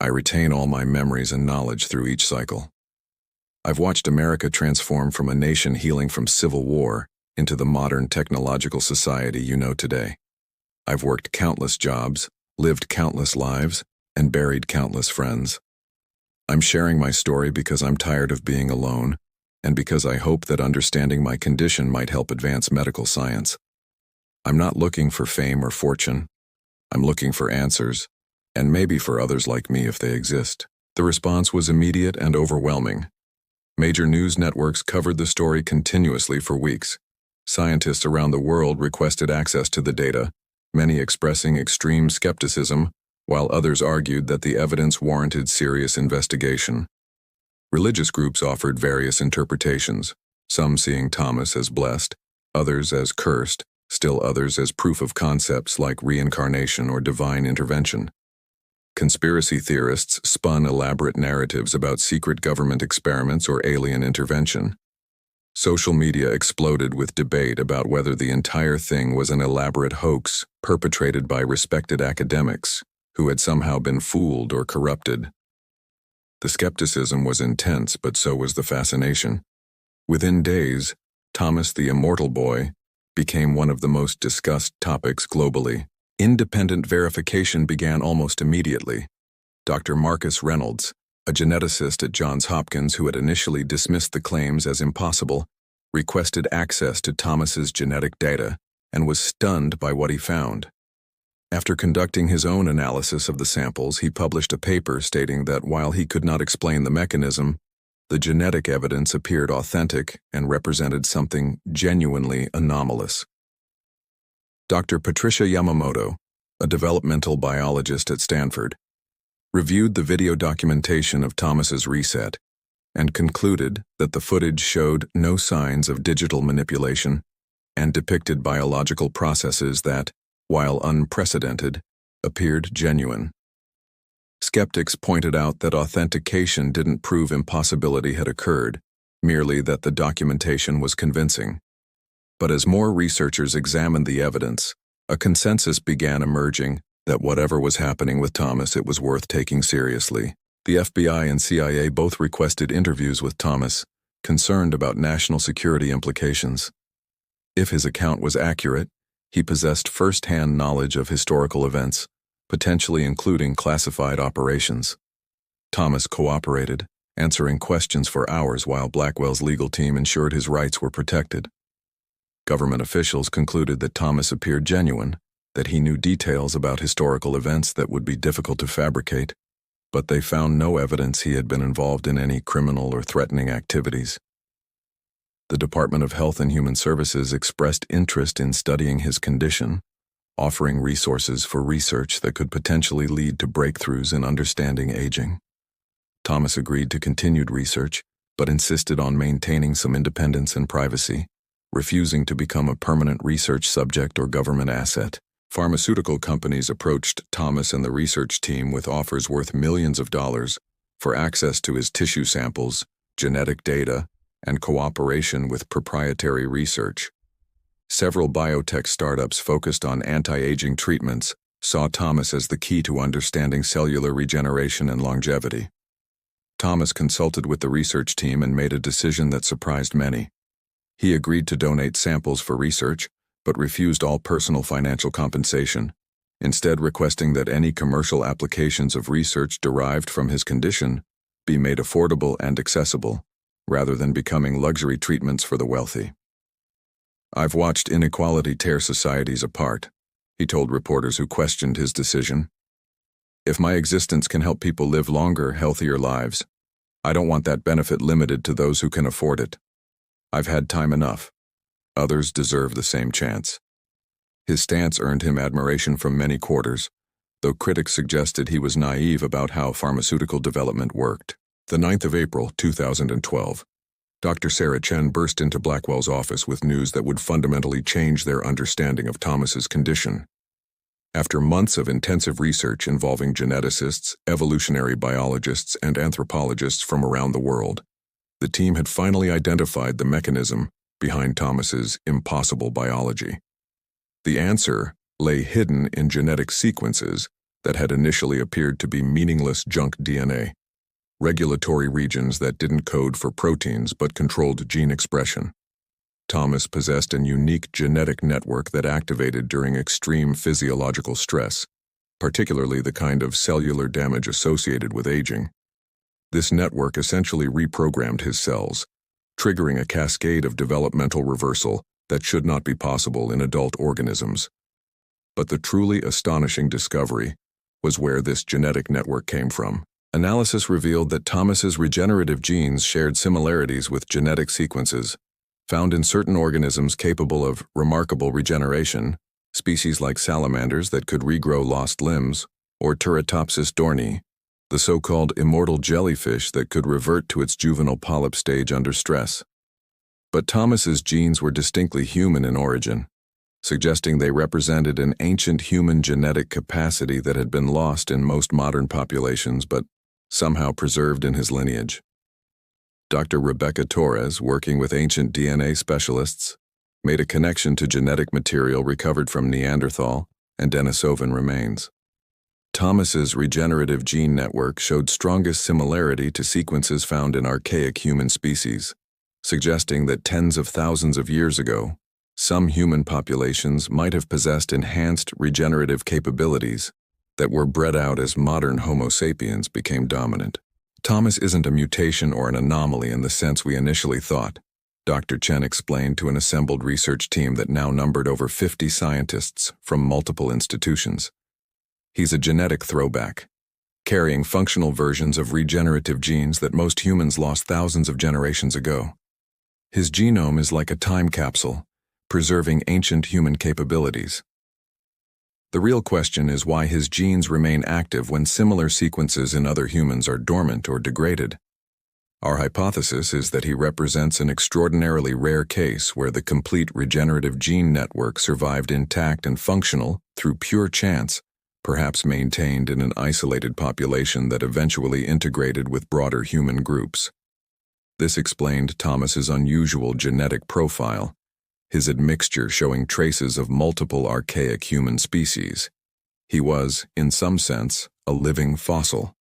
I retain all my memories and knowledge through each cycle. I've watched America transform from a nation healing from civil war into the modern technological society you know today. I've worked countless jobs, lived countless lives, and buried countless friends. I'm sharing my story because I'm tired of being alone, and because I hope that understanding my condition might help advance medical science. I'm not looking for fame or fortune. I'm looking for answers, and maybe for others like me if they exist." The response was immediate and overwhelming. Major news networks covered the story continuously for weeks. Scientists around the world requested access to the data, many expressing extreme skepticism, while others argued that the evidence warranted serious investigation. Religious groups offered various interpretations, some seeing Thomas as blessed, others as cursed, still others as proof of concepts like reincarnation or divine intervention. Conspiracy theorists spun elaborate narratives about secret government experiments or alien intervention. Social media exploded with debate about whether the entire thing was an elaborate hoax perpetrated by respected academics who had somehow been fooled or corrupted. The skepticism was intense, but so was the fascination. Within days, Thomas the Immortal Boy became one of the most discussed topics globally. Independent verification began almost immediately. Dr. Marcus Reynolds, a geneticist at Johns Hopkins who had initially dismissed the claims as impossible, requested access to Thomas's genetic data and was stunned by what he found. After conducting his own analysis of the samples, he published a paper stating that while he could not explain the mechanism, the genetic evidence appeared authentic and represented something genuinely anomalous. Dr. Patricia Yamamoto, a developmental biologist at Stanford, reviewed the video documentation of Thomas's reset and concluded that the footage showed no signs of digital manipulation and depicted biological processes that, while unprecedented, appeared genuine. Skeptics pointed out that authentication didn't prove impossibility had occurred, merely that the documentation was convincing. But as more researchers examined the evidence, a consensus began emerging that whatever was happening with Thomas, it was worth taking seriously. The FBI and CIA both requested interviews with Thomas, concerned about national security implications. If his account was accurate, he possessed first-hand knowledge of historical events, potentially including classified operations. Thomas cooperated, answering questions for hours while Blackwell's legal team ensured his rights were protected. Government officials concluded that Thomas appeared genuine, that he knew details about historical events that would be difficult to fabricate, but they found no evidence he had been involved in any criminal or threatening activities. The Department of Health and Human Services expressed interest in studying his condition, offering resources for research that could potentially lead to breakthroughs in understanding aging. Thomas agreed to continued research, but insisted on maintaining some independence and privacy, refusing to become a permanent research subject or government asset. Pharmaceutical companies approached Thomas and the research team with offers worth millions of dollars for access to his tissue samples, genetic data, and cooperation with proprietary research. Several biotech startups focused on anti-aging treatments saw Thomas as the key to understanding cellular regeneration and longevity. Thomas consulted with the research team and made a decision that surprised many. He agreed to donate samples for research, but refused all personal financial compensation, instead requesting that any commercial applications of research derived from his condition be made affordable and accessible, rather than becoming luxury treatments for the wealthy. "I've watched inequality tear societies apart," he told reporters who questioned his decision. "If my existence can help people live longer, healthier lives, I don't want that benefit limited to those who can afford it. I've had time enough. Others deserve the same chance." His stance earned him admiration from many quarters, though critics suggested he was naive about how pharmaceutical development worked. The 9th of April, 2012, Dr. Sarah Chen burst into Blackwell's office with news that would fundamentally change their understanding of Thomas's condition. After months of intensive research involving geneticists, evolutionary biologists, and anthropologists from around the world, the team had finally identified the mechanism behind Thomas's impossible biology. The answer lay hidden in genetic sequences that had initially appeared to be meaningless junk DNA, regulatory regions that didn't code for proteins but controlled gene expression. Thomas possessed a unique genetic network that activated during extreme physiological stress, particularly the kind of cellular damage associated with aging. This network essentially reprogrammed his cells, triggering a cascade of developmental reversal that should not be possible in adult organisms. But the truly astonishing discovery was where this genetic network came from. Analysis revealed that Thomas's regenerative genes shared similarities with genetic sequences found in certain organisms capable of remarkable regeneration, species like salamanders that could regrow lost limbs, or Turritopsis dohrnii, the so-called immortal jellyfish that could revert to its juvenile polyp stage under stress. But Thomas's genes were distinctly human in origin, suggesting they represented an ancient human genetic capacity that had been lost in most modern populations but somehow preserved in his lineage. Dr. Rebecca Torres, working with ancient DNA specialists, made a connection to genetic material recovered from Neanderthal and Denisovan remains. Thomas's regenerative gene network showed strongest similarity to sequences found in archaic human species, suggesting that tens of thousands of years ago, some human populations might have possessed enhanced regenerative capabilities that were bred out as modern Homo sapiens became dominant. Thomas isn't a mutation or an anomaly in the sense we initially thought, Dr. Chen explained to an assembled research team that now numbered over 50 scientists from multiple institutions. He's a genetic throwback, carrying functional versions of regenerative genes that most humans lost thousands of generations ago. His genome is like a time capsule, preserving ancient human capabilities. The real question is why his genes remain active when similar sequences in other humans are dormant or degraded. Our hypothesis is that he represents an extraordinarily rare case where the complete regenerative gene network survived intact and functional through pure chance, perhaps maintained in an isolated population that eventually integrated with broader human groups. This explained Thomas's unusual genetic profile, his admixture showing traces of multiple archaic human species. He was, in some sense, a living fossil,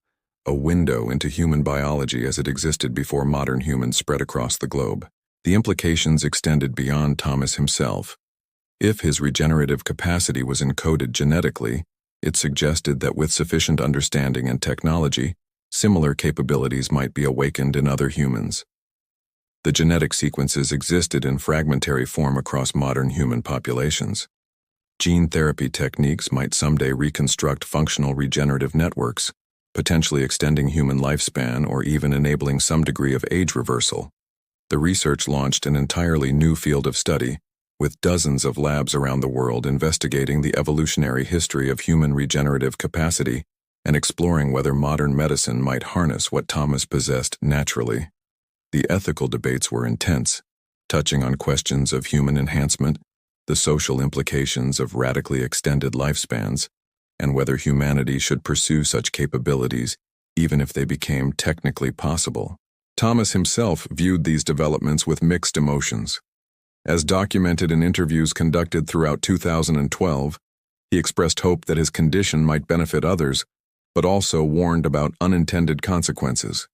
a window into human biology as it existed before modern humans spread across the globe. The implications extended beyond Thomas himself. If his regenerative capacity was encoded genetically, it suggested that with sufficient understanding and technology, similar capabilities might be awakened in other humans. The genetic sequences existed in fragmentary form across modern human populations. Gene therapy techniques might someday reconstruct functional regenerative networks, potentially extending human lifespan or even enabling some degree of age reversal. The research launched an entirely new field of study, with dozens of labs around the world investigating the evolutionary history of human regenerative capacity and exploring whether modern medicine might harness what Thomas possessed naturally. The ethical debates were intense, touching on questions of human enhancement, the social implications of radically extended lifespans, and whether humanity should pursue such capabilities even if they became technically possible. Thomas himself viewed these developments with mixed emotions. As documented in interviews conducted throughout 2012, he expressed hope that his condition might benefit others, but also warned about unintended consequences.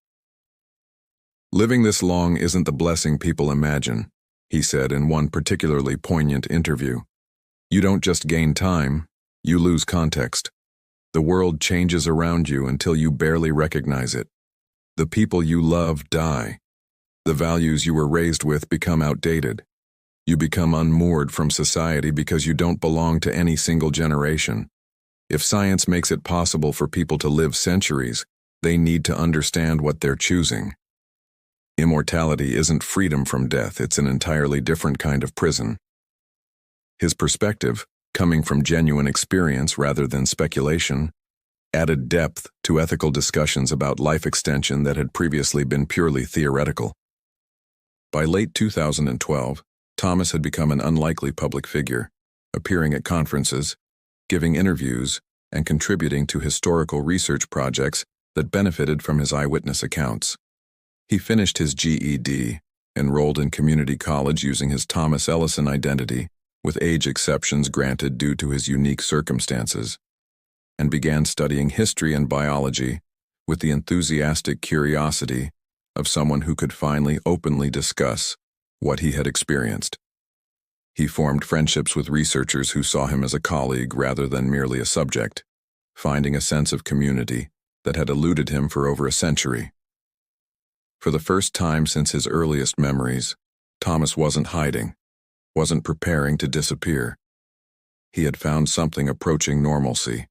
"Living this long isn't the blessing people imagine," he said in one particularly poignant interview. "You don't just gain time, You lose context. The world changes around you until you barely recognize it. The people you love die. The values you were raised with become outdated. You become unmoored from society because you don't belong to any single generation. If science makes it possible for people to live centuries, they need to understand what they're choosing. Immortality isn't freedom from death, it's an entirely different kind of prison. His perspective, coming from genuine experience rather than speculation, added depth to ethical discussions about life extension that had previously been purely theoretical. By late 2012, Thomas had become an unlikely public figure, appearing at conferences, giving interviews, and contributing to historical research projects that benefited from his eyewitness accounts. He finished his GED, enrolled in community college using his Thomas Ellison identity, with age exceptions granted due to his unique circumstances, and began studying history and biology with the enthusiastic curiosity of someone who could finally openly discuss what he had experienced. He formed friendships with researchers who saw him as a colleague rather than merely a subject, finding a sense of community that had eluded him for over a century. For the first time since his earliest memories, Thomas wasn't hiding, wasn't preparing to disappear. He had found something approaching normalcy,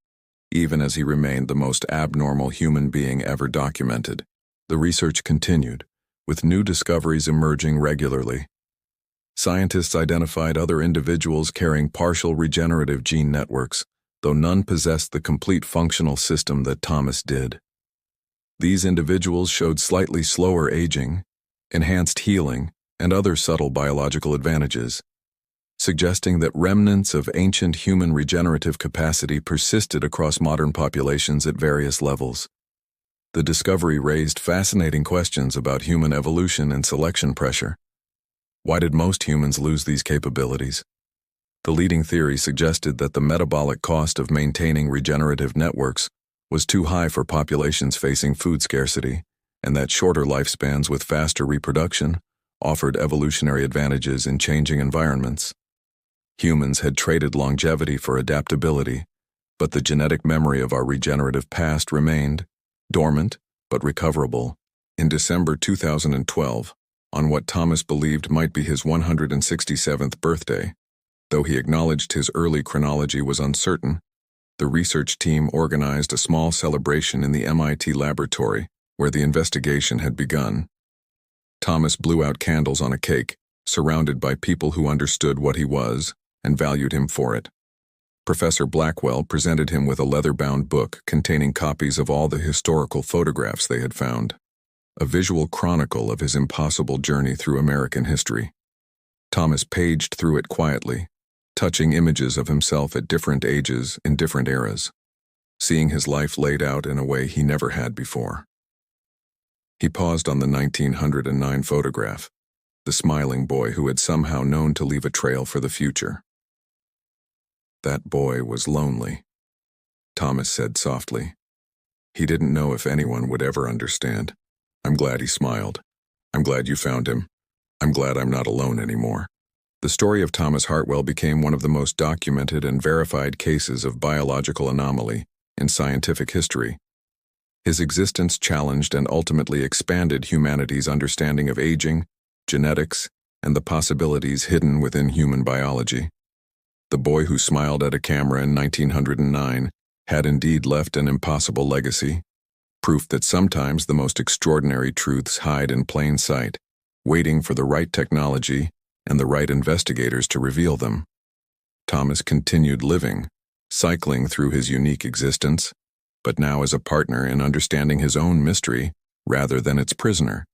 even as he remained the most abnormal human being ever documented. The research continued, with new discoveries emerging regularly. Scientists identified other individuals carrying partial regenerative gene networks, though none possessed the complete functional system that Thomas did. These individuals showed slightly slower aging, enhanced healing, and other subtle biological advantages, suggesting that remnants of ancient human regenerative capacity persisted across modern populations at various levels. The discovery raised fascinating questions about human evolution and selection pressure. Why did most humans lose these capabilities? The leading theory suggested that the metabolic cost of maintaining regenerative networks was too high for populations facing food scarcity, and that shorter lifespans with faster reproduction offered evolutionary advantages in changing environments. Humans had traded longevity for adaptability, but the genetic memory of our regenerative past remained, dormant but recoverable. In December 2012, on what Thomas believed might be his 167th birthday, though he acknowledged his early chronology was uncertain, the research team organized a small celebration in the MIT laboratory where the investigation had begun. Thomas blew out candles on a cake, surrounded by people who understood what he was and valued him for it. Professor Blackwell presented him with a leather-bound book containing copies of all the historical photographs they had found, a visual chronicle of his impossible journey through American history. Thomas paged through it quietly, touching images of himself at different ages in different eras, seeing his life laid out in a way he never had before. He paused on the 1909 photograph, the smiling boy who had somehow known to leave a trail for the future. That boy was lonely, Thomas said softly. He didn't know if anyone would ever understand. I'm glad he smiled. I'm glad you found him. I'm glad I'm not alone anymore. The story of Thomas Hartwell became one of the most documented and verified cases of biological anomaly in scientific history. His existence challenged and ultimately expanded humanity's understanding of aging, genetics, and the possibilities hidden within human biology. The boy who smiled at a camera in 1909 had indeed left an impossible legacy, proof that sometimes the most extraordinary truths hide in plain sight, waiting for the right technology and the right investigators to reveal them. Thomas continued living, cycling through his unique existence, but now as a partner in understanding his own mystery rather than its prisoner.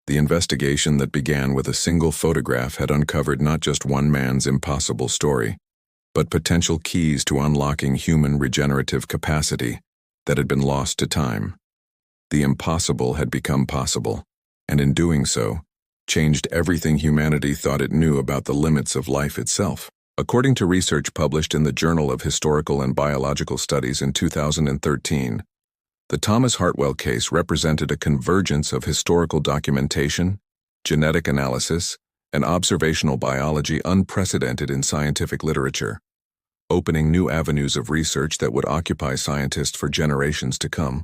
The investigation that began with a single photograph had uncovered not just one man's impossible story, but potential keys to unlocking human regenerative capacity that had been lost to time. The impossible had become possible, and in doing so, changed everything humanity thought it knew about the limits of life itself. According to research published in the Journal of Historical and Biological Studies in 2013, the Thomas Hartwell case represented a convergence of historical documentation, genetic analysis, and observational biology unprecedented in scientific literature. opening new avenues of research that would occupy scientists for generations to come.